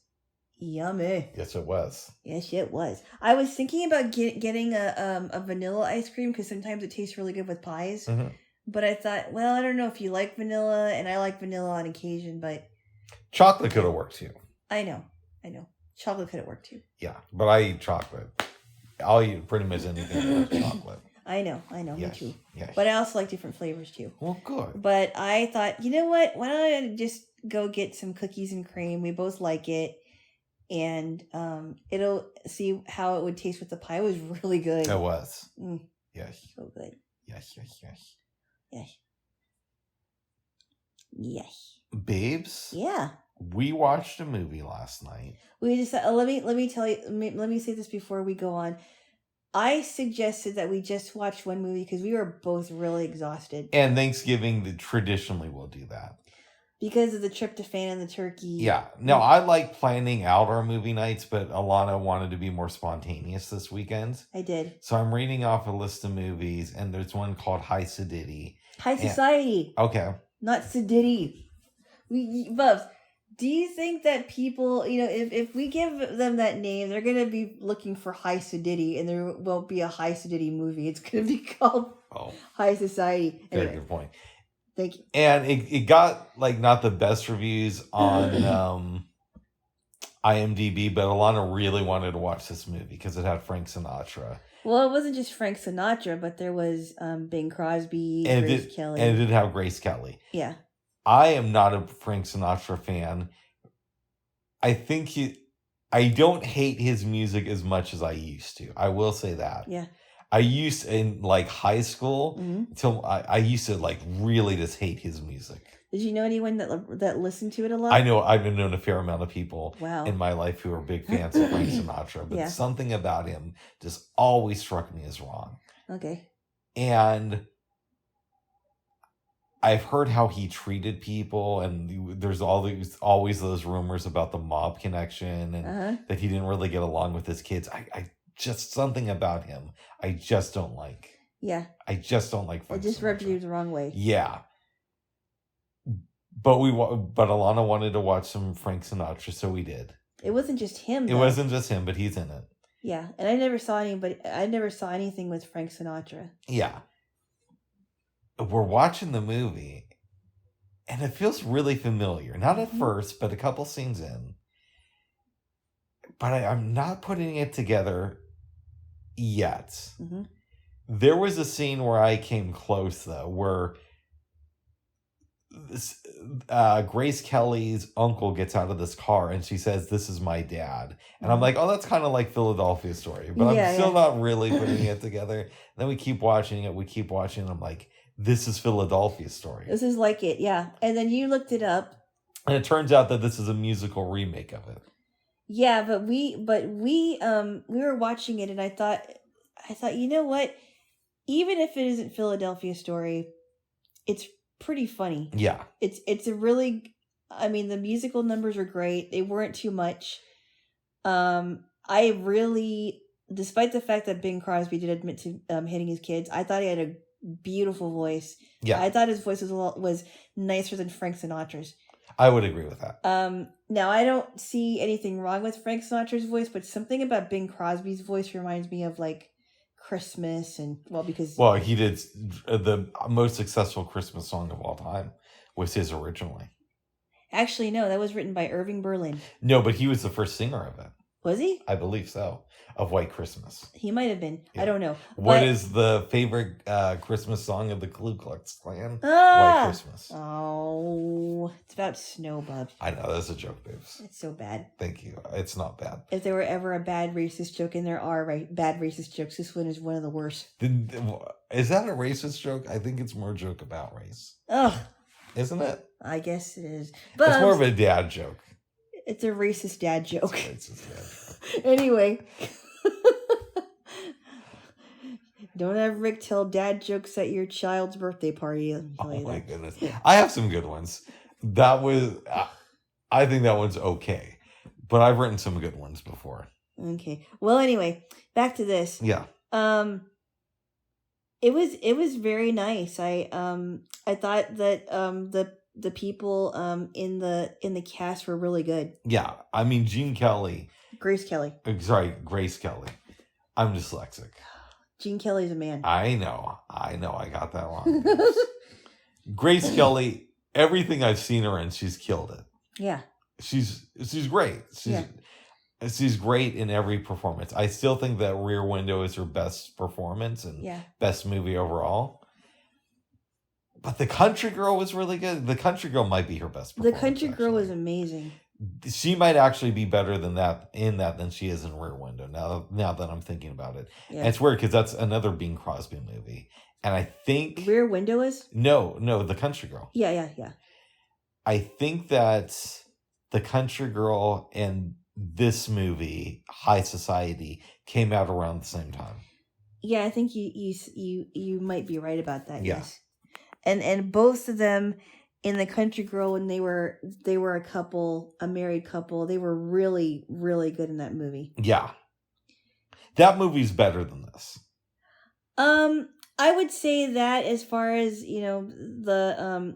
yummy. Yes, it was. Yes, it was. I was thinking about getting a vanilla ice cream because sometimes it tastes really good with pies. Mm-hmm. But I thought, well, I don't know if you like vanilla, and I like vanilla on occasion, but... Chocolate could have worked, too. I know. Chocolate could have worked, too. Yeah, but I eat chocolate. I'll eat pretty much anything with chocolate. I know, Yes, me too. yes. But I also like different flavors, too. Well, good. But I thought, you know what? Why don't I just go get some cookies and cream? We both like it. And it'll see how it would taste with the pie. It was really good. It was. Yes. So good. Yes. Yes. Babes? Yeah. We watched a movie last night. We just let me tell you. Let me say this before we go on. I suggested that we just watch one movie because we were both really exhausted. And Thanksgiving, traditionally, we'll do that. Because of the tryptophan and the turkey. Yeah. No, I like planning out our movie nights, but Alana wanted to be more spontaneous this weekend. I did. So I'm reading off a list of movies, and there's one called High Sedity. High Society. Okay. Not Sedity. Bubs, do you think that people, if we give them that name, they're going to be looking for High Sedity, and there won't be a High Sedity movie. It's going to be called High Society. Very Anyway. good point. Thank you. And it got not the best reviews on IMDb, but Alana really wanted to watch this movie because it had Frank Sinatra. Well, it wasn't just Frank Sinatra, but there was Bing Crosby, and Grace Kelly. And it did have Grace Kelly. Yeah. I am not a Frank Sinatra fan. I don't hate his music as much as I used to. I will say that. Yeah. I used in high school until I used to really just hate his music. Did you know anyone that listened to it a lot? I know I've known a fair amount of people Wow. in my life who are big fans of Frank Sinatra, but something about him just always struck me as wrong. Okay. And I've heard how he treated people, and there's always those rumors about the mob connection and that he didn't really get along with his kids. I just something about him I just don't like. Yeah. I just don't like Frank It just Sinatra. rubbed you the wrong way. Yeah. But Alana wanted to watch some Frank Sinatra, so we did. It wasn't just him. It wasn't just him, but he's in it. Yeah, and I never saw anything with Frank Sinatra. Yeah. We're watching the movie, and it feels really familiar. Not at first, but a couple scenes in. But I'm not putting it together yet. Mm-hmm. There was a scene where I came close, though, where Grace Kelly's uncle gets out of this car and she says, "This is my dad." And I'm like, oh, that's kind of like Philadelphia Story. But I'm still not really putting it together. And then we keep watching it. And I'm like, this is Philadelphia Story. This is like it, yeah. And then you looked it up. And it turns out that this is a musical remake of it. Yeah, but we were watching it and I thought, you know what? Even if it isn't Philadelphia Story, it's pretty funny. Yeah. It's a really, the musical numbers are great. They weren't too much. I really, despite the fact that Bing Crosby did admit to hitting his kids, I thought he had a beautiful voice. Yeah, I thought his voice was nicer than Frank Sinatra's. I would agree with that. Now I don't see anything wrong with Frank Sinatra's voice, but something about Bing Crosby's voice reminds me of like Christmas and because he did the most successful Christmas song of all time was his originally. Actually, no, that was written by Irving Berlin. No, but he was the first singer of it. Was he? I believe so. Of White Christmas. He might have been. Yeah. I don't know. What is the favorite Christmas song of the Ku Klux Klan? Ah! White Christmas. Oh, it's about Snowbub. I know, that's a joke, babes. It's so bad. Thank you. It's not bad. If there were ever a bad racist joke, and there are bad racist jokes, this one is one of the worst. Is that a racist joke? I think it's more a joke about race. Ugh. Isn't it? I guess it is. But it's more of a dad joke. It's a racist dad joke. It's a racist dad joke. Anyway. Don't have Rick tell dad jokes at your child's birthday party. Oh my goodness. I have some good ones. I think that one's okay. But I've written some good ones before. Okay. Well, anyway, back to this. Yeah. It was very nice. I thought that the people in the cast were really good. Yeah. I mean, Grace Kelly. I'm dyslexic. Gene Kelly's a man. I know. I got that wrong. Grace Kelly, everything I've seen her in, she's killed it. Yeah. She's great. She's great in every performance. I still think that Rear Window is her best performance and best movie overall. But The Country Girl was really good. The Country Girl might be her best performance. The Country Girl was amazing. She might actually be better than she is in Rear Window. Now that I'm thinking about it, and it's weird because that's another Bing Crosby movie, and I think Rear Window is no, The Country Girl. Yeah. I think that The Country Girl and this movie, High Society, came out around the same time. Yeah, I think you might be right about that. Yeah. Yes, and both of them. In The Country Girl, when they were a married couple, they were really, really good in that movie. Yeah. That movie's better than this. I would say that as far as, the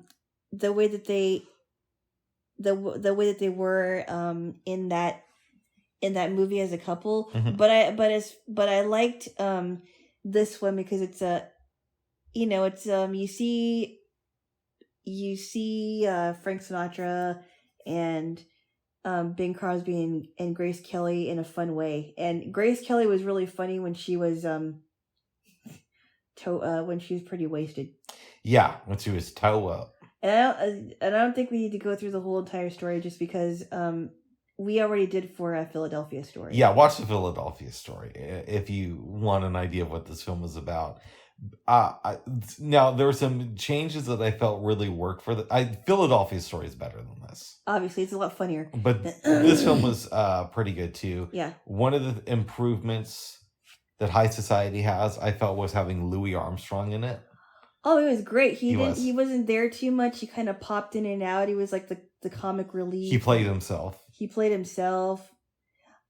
way that they were in that movie as a couple. Mm-hmm. But I liked this one because it's you see Frank Sinatra and Bing Crosby and Grace Kelly in a fun way. And Grace Kelly was really funny when she was pretty wasted. Yeah, when she was toe up. And I don't think we need to go through the whole entire story just because we already did for a Philadelphia Story. Yeah, watch the Philadelphia Story if you want an idea of what this film is about. Now there were some changes that I felt really worked for Philadelphia Story is better than this. Obviously, it's a lot funnier. But this film was pretty good too. Yeah. One of the improvements that High Society has, I felt, was having Louis Armstrong in it. Oh, it was great. He wasn't there too much. He kind of popped in and out. He was like the comic relief. He played himself.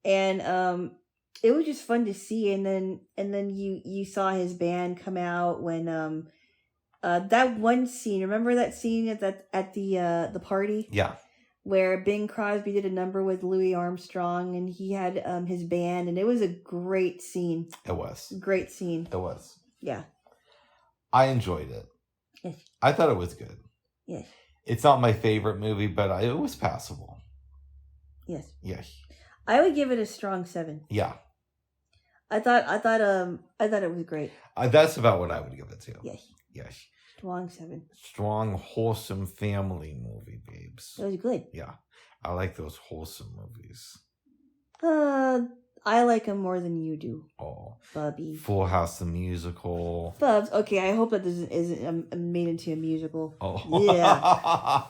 And it was just fun to see. And then you saw his band come out when that one scene. Remember that scene at the party? Yeah. Where Bing Crosby did a number with Louis Armstrong and he had his band, and it was a great scene. It was. Great scene. It was. Yeah. I enjoyed it. Yes. I thought it was good. Yes. It's not my favorite movie, but it was passable. Yes. Yes. I would give it a strong 7. Yeah. I thought it was great. That's about what I would give it to. Yes. Yes. Strong 7. Strong, wholesome family movie, babes. It was good. Yeah. I like those wholesome movies. I like them more than you do. Oh. Bubby. Full House the Musical. Bubs. Okay, I hope that isn't made into a musical. Oh. Yeah.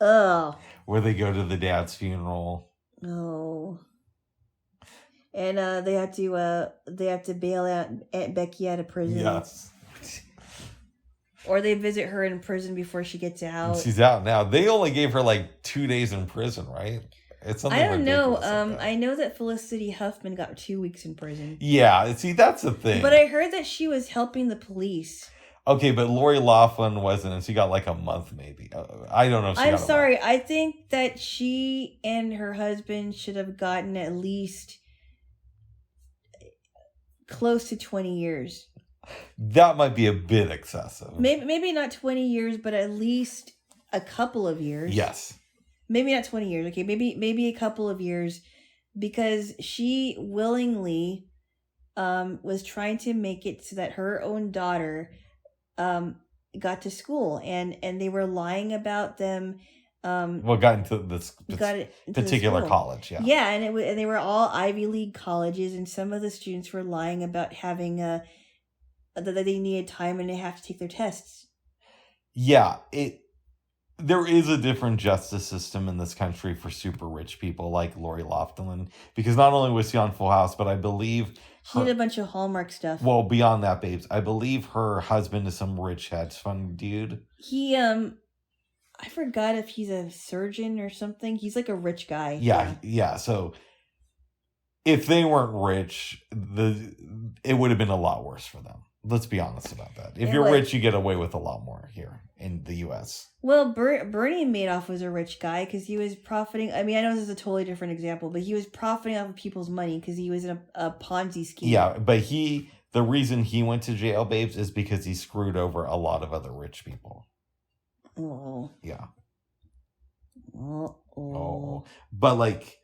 Oh. Where they go to the dad's funeral. Oh. And they have to bail out Aunt Becky out of prison. Yes. Or they visit her in prison before she gets out. She's out now. They only gave her like 2 days in prison, right? It's something I don't know. ridiculous like that. I know that Felicity Huffman got 2 weeks in prison. Yeah, see, that's the thing. But I heard that she was helping the police. Okay, but Lori Loughlin wasn't, and she got like a month maybe. I don't know if she I'm got a sorry. month. I think that she and her husband should have gotten at least close to 20 years. That might be a bit excessive. Maybe not 20 years, but at least a couple of years. Yes. Maybe not 20 years. Okay, maybe a couple of years, because she willingly was trying to make it so that her own daughter got to school, and they were lying about them. Got into this particular college, yeah. Yeah, and they were all Ivy League colleges, and some of the students were lying about having that they needed time and they have to take their tests. Yeah, there is a different justice system in this country for super rich people like Lori Loughlin, because not only was she on Full House, but I believe she did a bunch of Hallmark stuff. Well, beyond that, babes, I believe her husband is some rich hedge fund dude. He I forgot if he's a surgeon or something. He's like a rich guy. Yeah. So if they weren't rich, it would have been a lot worse for them. Let's be honest about that. If you're rich, you get away with a lot more here in the U.S. Well, Bernie Madoff was a rich guy because he was profiting. I mean, I know this is a totally different example, but he was profiting off of people's money because he was in a Ponzi scheme. Yeah, but the reason he went to jail, babes, is because he screwed over a lot of other rich people. Oh. Yeah. Oh. But like,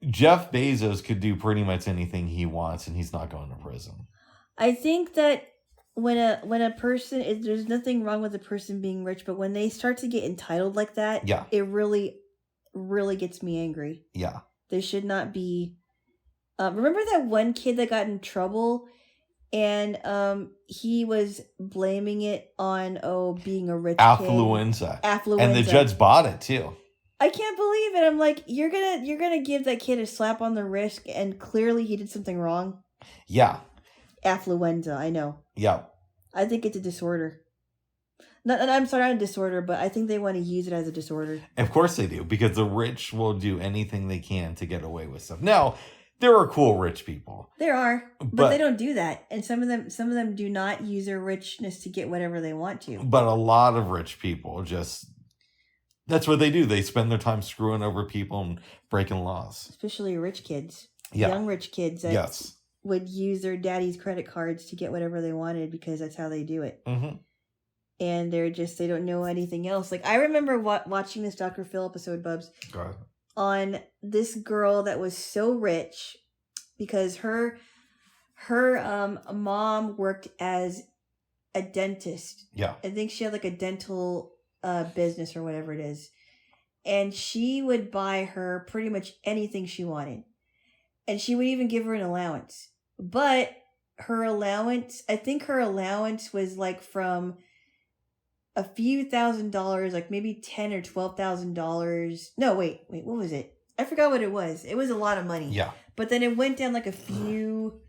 Jeff Bezos could do pretty much anything he wants, and he's not going to prison. I think that when a person, there's nothing wrong with a person being rich, but when they start to get entitled like that, yeah, it really, really gets me angry. Yeah. There should not be. Remember that one kid that got in trouble, and he was blaming it on being a rich affluenza. Affluenza. And the judge bought it too. I can't believe it. I'm like, you're gonna give that kid a slap on the wrist, and clearly he did something wrong. Yeah. Affluenza, I know. Yeah. I think it's a disorder. I'm sorry, not a disorder, but I think they want to use it as a disorder. Of course they do, because the rich will do anything they can to get away with stuff. Now, there are cool rich people. There are, but they don't do that, and some of them do not use their richness to get whatever they want to. But a lot of rich people that's what they do. They spend their time screwing over people and breaking laws. Especially rich kids. Yeah. Young rich kids that would use their daddy's credit cards to get whatever they wanted because that's how they do it. Mm-hmm. And they don't know anything else. Like, I remember watching this Dr. Phil episode, Bubs. Go ahead. On this girl that was so rich because her mom worked as a dentist. Yeah. I think she had like a dental business or whatever it is. And she would buy her pretty much anything she wanted. And she would even give her an allowance. But her allowance was like from a few $1,000s, like maybe $10,000 or $12,000. No, wait, what was it? I forgot what it was. It was a lot of money. Yeah. But then it went down like a few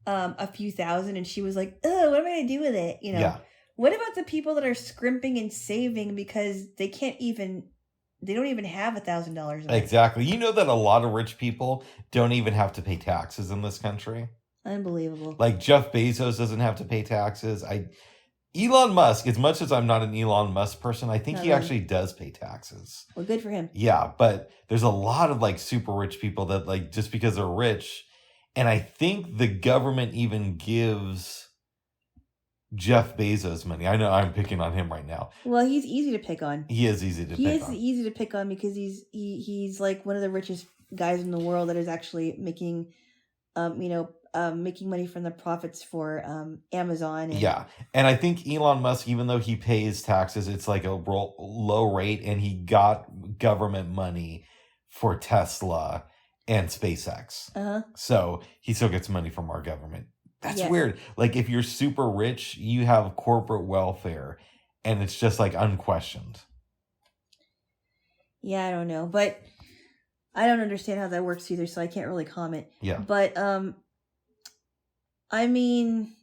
thousand, and she was like, "Oh, what am I gonna do with it?" You know. Yeah. What about the people that are scrimping and saving because they don't even have $1,000? Exactly. You know that a lot of rich people don't even have to pay taxes in this country. Unbelievable. Like Jeff Bezos doesn't have to pay taxes. Elon Musk, as much as I'm not an Elon Musk person, I think he actually does pay taxes. Well, good for him. Yeah, but there's a lot of like super rich people that like just because they're rich, and I think the government even gives Jeff Bezos money. I know I'm picking on him right now. Well, he's easy to pick on. He is easy to pick on. He is easy to pick on because he's like one of the richest guys in the world that is actually making, making money from the profits for Amazon. Yeah, and I think Elon Musk, even though he pays taxes, it's like a low rate, and he got government money for Tesla and SpaceX. Uh-huh. So he still gets money from our government. That's weird. Like, if you're super rich, you have corporate welfare, and it's just like unquestioned. Yeah, I don't know, but I don't understand how that works either, so I can't really comment. Yeah. But I mean,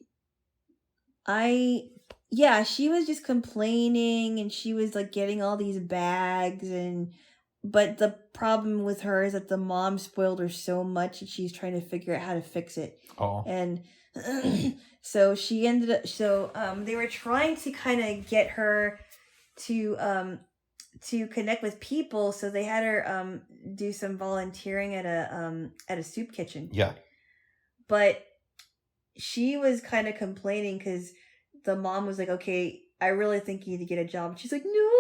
she was just complaining, and she was like getting all these bags, But the problem with her is that the mom spoiled her so much that she's trying to figure out how to fix it. Oh. And so she ended up. So they were trying to kind of get her to connect with people. So they had her do some volunteering at a soup kitchen. Yeah. But she was kind of complaining because the mom was like, "Okay, I really think you need to get a job." And she's like, no.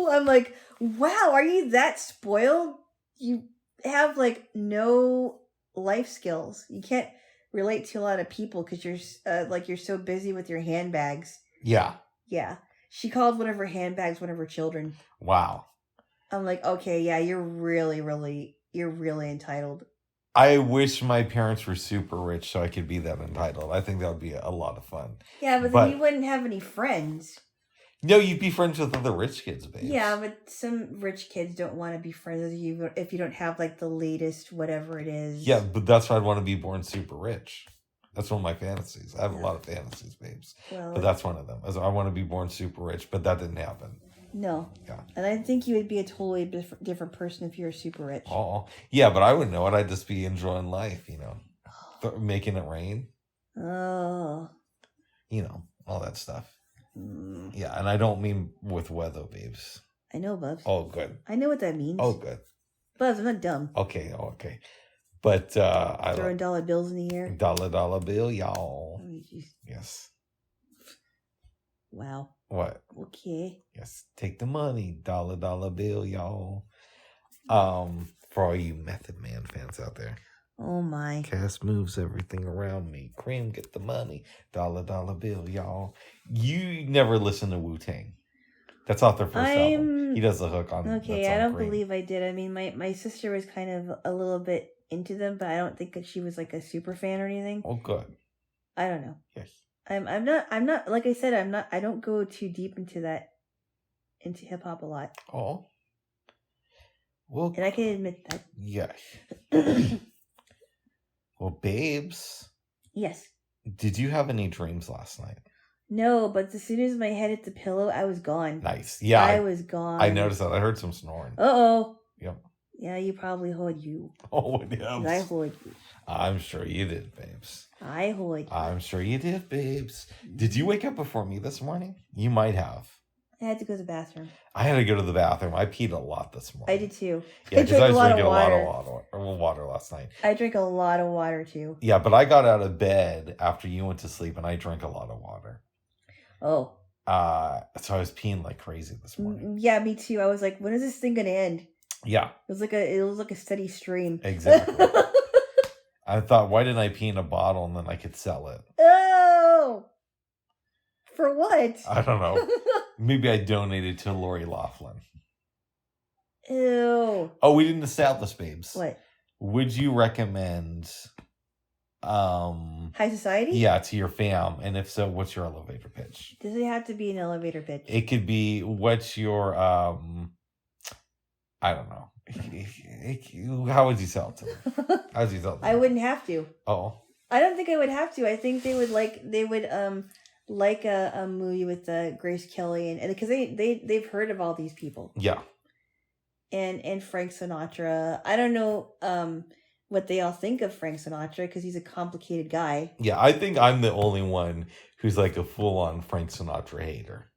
I'm like, wow, are you that spoiled? You have like no life skills. You can't relate to a lot of people because you're so busy with your handbags. Yeah. Yeah. She called one of her handbags one of her children. Wow. I'm like, okay, yeah, you're really entitled. I wish my parents were super rich so I could be that entitled. I think that would be a lot of fun. Yeah, but then you wouldn't have any friends. No, you'd be friends with other rich kids, babe. Yeah, but some rich kids don't want to be friends with you if you don't have like the latest whatever it is. Yeah, but that's why I'd want to be born super rich. That's one of my fantasies. I have a lot of fantasies, babes. Well, but that's one of them. I want to be born super rich, but that didn't happen. No. Yeah. And I think you would be a totally different person if you were super rich. Oh, yeah, but I wouldn't know it. I'd just be enjoying life, making it rain. Oh. All that stuff. Yeah, and I don't mean with weather, babes. I know, Bubs. Oh, good. I know what that means. Oh, good. Bubs, I'm not dumb. Okay. But I throwing dollar bills in the air. Dollar bill, y'all. Yes. Wow. What? Okay. Yes. Take the money, dollar bill, y'all. For all you Method Man fans out there. Oh my. Cass moves everything around me. Cream, get the money. Dollar bill, y'all. You never listen to Wu-Tang. That's off their first album. He does the hook on. Okay, I don't believe I did. I mean, my sister was kind of a little bit into them, but I don't think that she was like a super fan or anything. Oh, good. I don't know. Yes. I'm not like I said, I don't go too deep into hip hop a lot. Oh. Well, and I can admit that. Yes. Well, babes. Yes. Did you have any dreams last night? No, but as soon as my head hit the pillow, I was gone. Nice. Yeah. I was gone. I noticed that. I heard some snoring. Uh-oh. Yep. Yeah, you probably heard you. Oh, yeah. I heard you. I'm sure you did, babes. I heard you. I'm sure you did, babes. Did you wake up before me this morning? You might have. I had to go to the bathroom. I had to go to the bathroom. I peed a lot this morning. I did too. Yeah, because I was drinking a lot of water last night. I drank a lot of water too. Yeah, but I got out of bed after you went to sleep and I drank a lot of water. Oh. So I was peeing like crazy this morning. Yeah, me too. I was like, when is this thing gonna end? Yeah. It was like a steady stream. Exactly. I thought, why didn't I pee in a bottle and then I could sell it? Oh. For what? I don't know. Maybe I donated to Lori Loughlin. Ew. Oh, we didn't establish, babes. What? Would you recommend High Society? Yeah, to your fam. And if so, what's your elevator pitch? Does it have to be an elevator pitch? It could be what's your I don't know. How would you sell it to them? How would you sell it to them? I wouldn't have to. Oh. I don't think I would have to. I think they would like a movie with Grace Kelly and because they've heard of all these people. Yeah. And Frank Sinatra. I don't know what they all think of Frank Sinatra because he's a complicated guy. Yeah, I think I'm the only one who's like a full-on Frank Sinatra hater.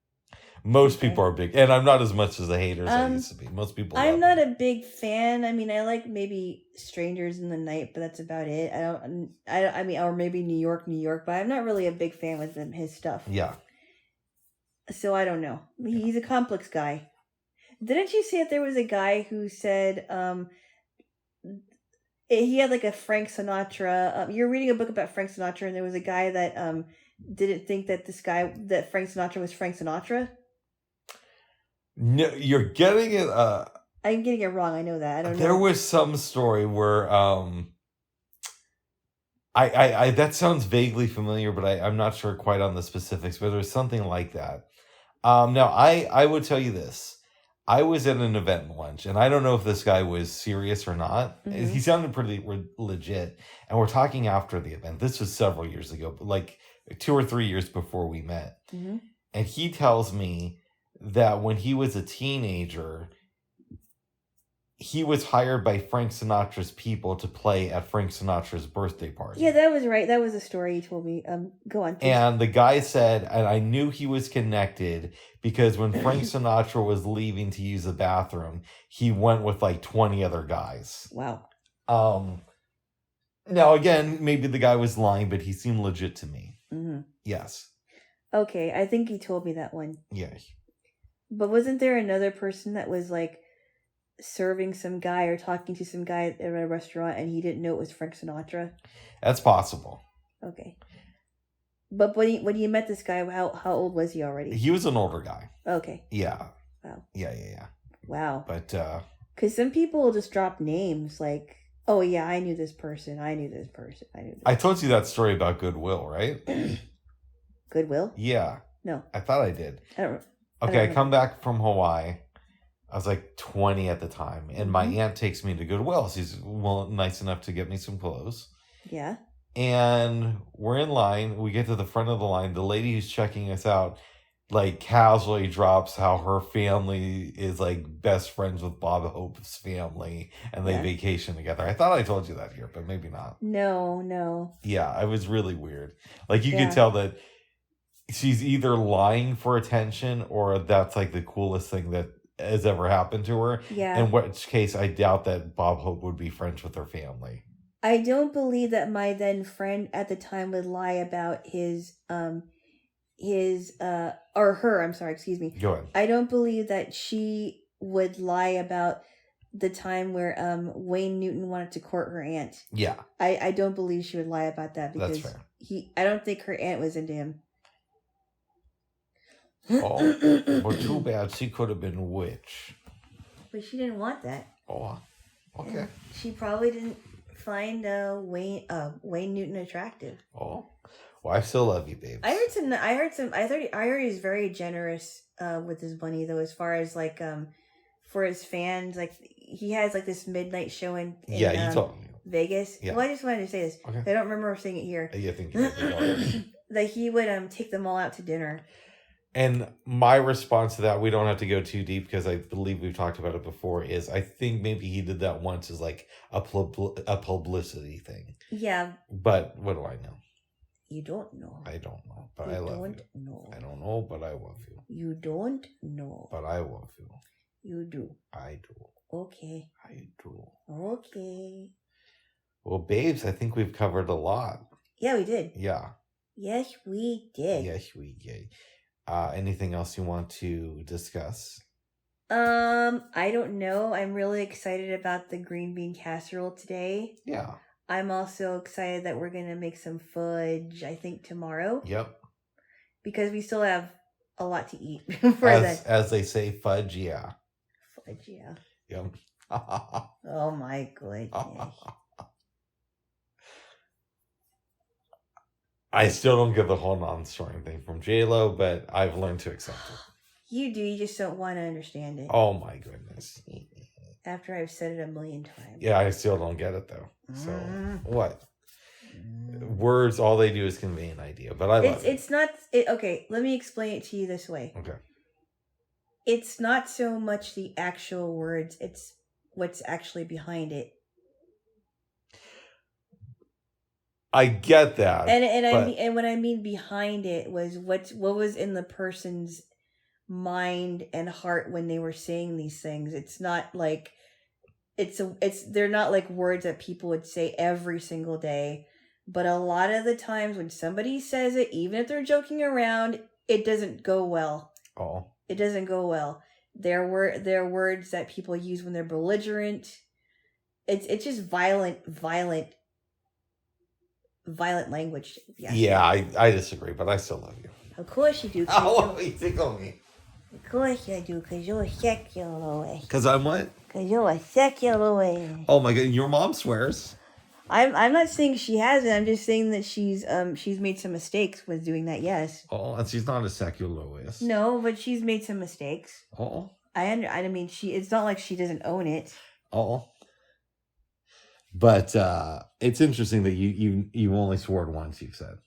Most people are big, and I'm not as much as a hater as I used to be. Most people. I'm not a big fan. I mean, I like maybe Strangers in the Night, but that's about it. I mean, or maybe New York, but I'm not really a big fan with his stuff. Yeah. So I don't know. He's a complex guy. Didn't you say that there was a guy who said he had like a Frank Sinatra? You're reading a book about Frank Sinatra, and there was a guy that didn't think that that Frank Sinatra was Frank Sinatra. No, you're getting it. I'm getting it wrong. I know that. I don't know. There was some story where I that sounds vaguely familiar, but I'm not sure quite on the specifics. But there's something like that. Now I would tell you this. I was at an event lunch, and I don't know if this guy was serious or not. Mm-hmm. He sounded pretty legit, and we're talking after the event. This was several years ago, like 2 or 3 years before we met. Mm-hmm. And he tells me that when he was a teenager, he was hired by Frank Sinatra's people to play at Frank Sinatra's birthday party. Yeah, that was right. That was a story you told me. Go on. Please. And the guy said, and I knew he was connected because when Frank Sinatra was leaving to use the bathroom, he went with like 20 other guys. Wow. Now, again, maybe the guy was lying, but he seemed legit to me. Mm-hmm. Yes. Okay, I think you told me that one. Yeah. But wasn't there another person that was like serving some guy or talking to some guy at a restaurant and he didn't know it was Frank Sinatra? That's possible. Okay. But when you met this guy, how old was he already? He was an older guy. Okay. Yeah. Wow. Yeah. Wow. But, because some people will just drop names like, oh yeah, I knew this person. I knew this person. I told you that story about Goodwill, right? Goodwill? Yeah. No. I thought I did. I come back from Hawaii. I was like 20 at the time. And my aunt takes me to Goodwill. She's nice enough to get me some clothes. Yeah. And we're in line. We get to the front of the line. The lady who's checking us out, like, casually drops how her family is, like, best friends with Bob Hope's family. And they vacation together. I thought I told you that here, but maybe not. No. Yeah, it was really weird. Like, you could tell that she's either lying for attention or that's, like, the coolest thing that has ever happened to her. Yeah. In which case, I doubt that Bob Hope would be friends with her family. I don't believe that my then friend at the time would lie about or her, I'm sorry, excuse me. Go ahead. I don't believe that she would lie about the time where Wayne Newton wanted to court her aunt. Yeah. I don't believe she would lie about that because that's fair. I don't think her aunt was into him. Oh, well, too bad. She could have been a witch. But she didn't want that. Oh, okay. She probably didn't find Wayne Newton attractive. Oh, well, I still love you, babes. I heard he's very generous with his money though, as far as like for his fans. Like he has like this midnight show in you told me. Vegas. Yeah. Well, I just wanted to say this. Okay. I don't remember saying it here. I think you did. That he would take them all out to dinner. And my response to that, we don't have to go too deep because I believe we've talked about it before, is I think maybe he did that once as like a publicity thing. Yeah. But what do I know? You don't know. I don't know, but I love you. Know. I don't know, but I love you. You don't know. But I love you. You do. I do. Okay. I do. Okay. Well, babes, I think we've covered a lot. Yeah, we did. Yeah. Yes, we did. Yes, we did. Anything else you want to discuss? I don't know. I'm really excited about the green bean casserole today. Yeah. I'm also excited that we're gonna make some fudge, I think, tomorrow. Yep. Because we still have a lot to eat for that. As they say, fudge, yeah. Fudge, yeah. Yep. Oh my goodness. I still don't get the whole non-storing thing from Jaylo, but I've learned to accept it. You do, you just don't want to understand it. Oh my goodness. After I've said it a million times. Yeah, I still don't get it though. So, what? Words, all they do is convey an idea, but I love it. It's not, okay, let me explain it to you this way. Okay. It's not so much the actual words, it's what's actually behind it. I get that. And what I mean behind it was what was in the person's mind and heart when they were saying these things. It's not like they're not like words that people would say every single day, but a lot of the times when somebody says it, even if they're joking around, it doesn't go well. Oh. It doesn't go well. They're words that people use when they're belligerent. It's just violent language. Yeah, I disagree, but I still love you. Of course you do. Oh, you tickle me. Of course you do, because you're a secular. Because I'm what? Because you're a secular. Oh my god, your mom swears. I'm not saying she hasn't. I'm just saying that she's made some mistakes with doing that. Yes. Oh, and she's not a secularist. No, but she's made some mistakes. Oh. I mean, it's not like she doesn't own it. Oh. But it's interesting that you only swore once, you said.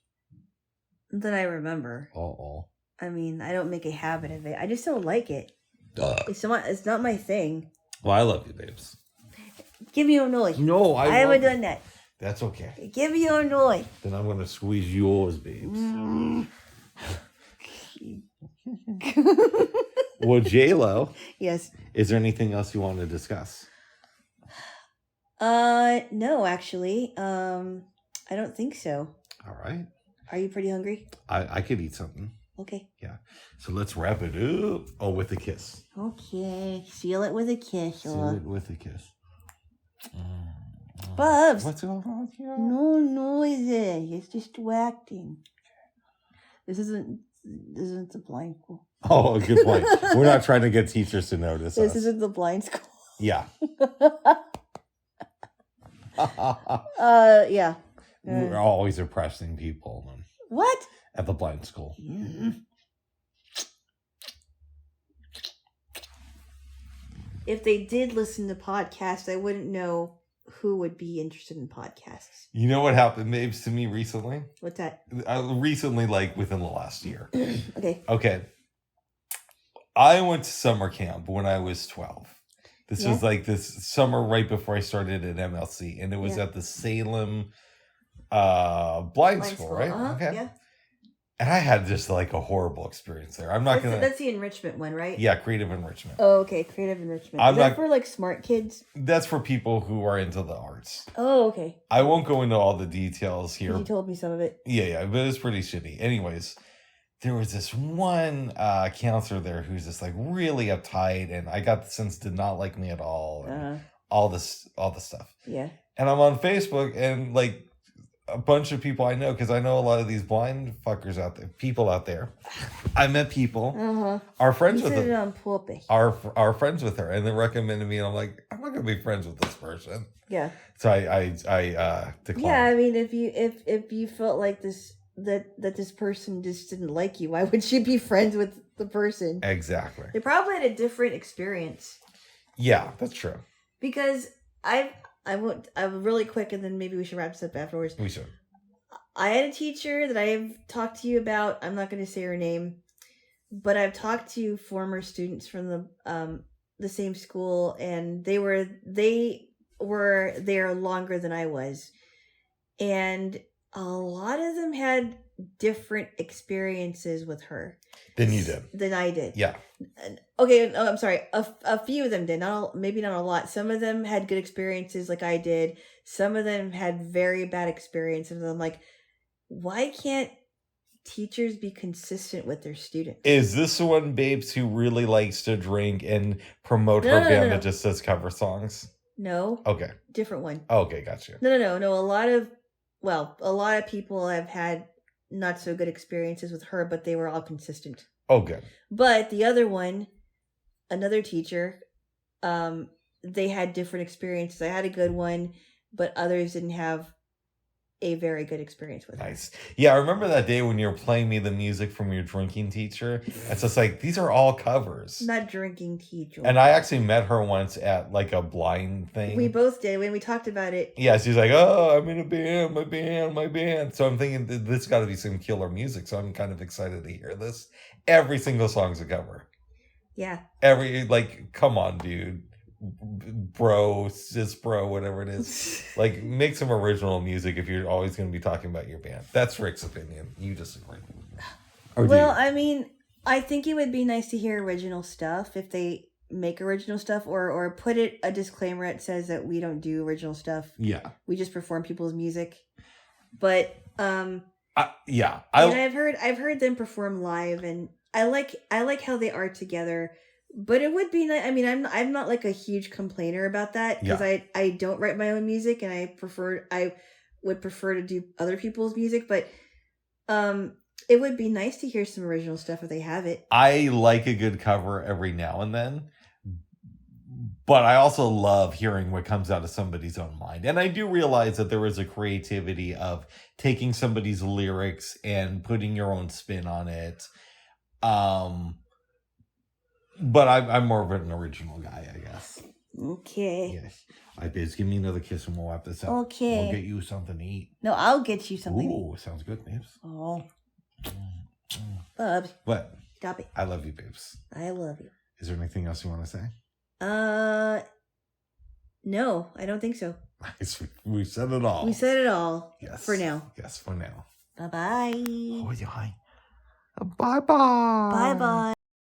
That I remember. Oh. I mean, I don't make a habit of it. I just don't like it. It's not my thing. Well, I love you, babes. Give me your noise. No, I haven't done that. That's okay. Give me your noise. Then I'm gonna squeeze yours, babes. Well, Jaylo, Yes. is there anything else you want to discuss? No, actually. I don't think so. All right. Are you pretty hungry? I could eat something. Okay. Yeah. So let's wrap it up. Oh, with a kiss. Okay. Seal it with a kiss. Seal it with a kiss. Bubs. What's going on here? No noises. It's distracting. This isn't the blind school. Oh, good point. We're not trying to get teachers to notice This us. isn't the blind school. Yeah. Yeah. We're always oppressing people What? at the blind school. If they did listen to podcasts, I wouldn't know who would be interested in podcasts. You know what happened, babes, to me recently? What's that? Recently, like within the last year. Okay. Okay. I went to summer camp when I was 12. This was like this summer right before I started at MLC, and it was at the Salem blind school, right? Uh-huh. Okay. Yeah. And I had just like a horrible experience there. I'm not That's the enrichment one, right? Yeah, creative enrichment. Oh, okay. Creative enrichment. Is that for like smart kids? That's for people who are into the arts. Oh, okay. I won't go into all the details here. You told me some of it. Yeah, but it's pretty shitty. Anyways, there was this one counselor there who's just like really uptight, and I got the sense did not like me at all. And all this stuff. Yeah. And I'm on Facebook, and like a bunch of people I know, because I know a lot of these blind fuckers out there, people out there. I met people, are friends with them. Are friends with her, and they recommended me, and I'm like, I'm not gonna be friends with this person. Yeah. So I declined. Yeah, I mean, if you felt like that this person just didn't like you, why would you be friends with the person? Exactly. They probably had a different experience. Yeah, that's true. Because I'm really quick, and then maybe we should wrap this up afterwards. We should. I had a teacher that I've talked to you about. I'm not going to say her name, but I've talked to former students from the same school, and they were there longer than I was, and a lot of them had different experiences with her than you did. Than I did. Yeah. Okay, I'm sorry. A few of them did. Maybe not a lot. Some of them had good experiences like I did. Some of them had very bad experiences. And I'm like, why can't teachers be consistent with their students? Is this the one, babes, who really likes to drink and promote her band that just says cover songs? No. Okay. Different one. Okay, gotcha. No. A lot of people have had not so good experiences with her, but they were all consistent. Oh, good. But the other one, another teacher, they had different experiences. I had a good one, but others didn't have a very good experience with her. Nice. Yeah, I remember that day when you were playing me the music from your drinking teacher. It's just like, these are all covers. Not drinking teacher. And I actually met her once at like a blind thing. We both did when we talked about it. Yeah, she's like, oh, I'm in a band, my band. So I'm thinking this got to be some killer music. So I'm kind of excited to hear this. Every single song's a cover. Yeah. Come on, dude. Bro, sis bro, whatever it is. Like, make some original music if you're always going to be talking about your band. That's Rick's opinion. You disagree. I mean, I think it would be nice to hear original stuff if they make original stuff, or put a disclaimer that says that we don't do original stuff. Yeah. We just perform people's music. But yeah. I've heard them perform live, and I like how they are together. But it would be nice. I mean, I'm not like a huge complainer about that, because I don't write my own music, and I would prefer to do other people's music. But it would be nice to hear some original stuff if they have it. I like a good cover every now and then, but I also love hearing what comes out of somebody's own mind. And I do realize that there is a creativity of taking somebody's lyrics and putting your own spin on it. But I'm more of an original guy, I guess. Okay. Yes. All right, babes, give me another kiss and we'll wrap this up. Okay. We'll get you something to eat. No, I'll get you something to eat. Ooh, sounds good, babes. Oh. Bubs. What? Stop it. I love you, babes. I love you. Is there anything else you want to say? No, I don't think so. Nice. We said it all. We said it all. Yes. For now. Yes, for now. Bye-bye. Oh, yeah. Bye-bye. Bye-bye.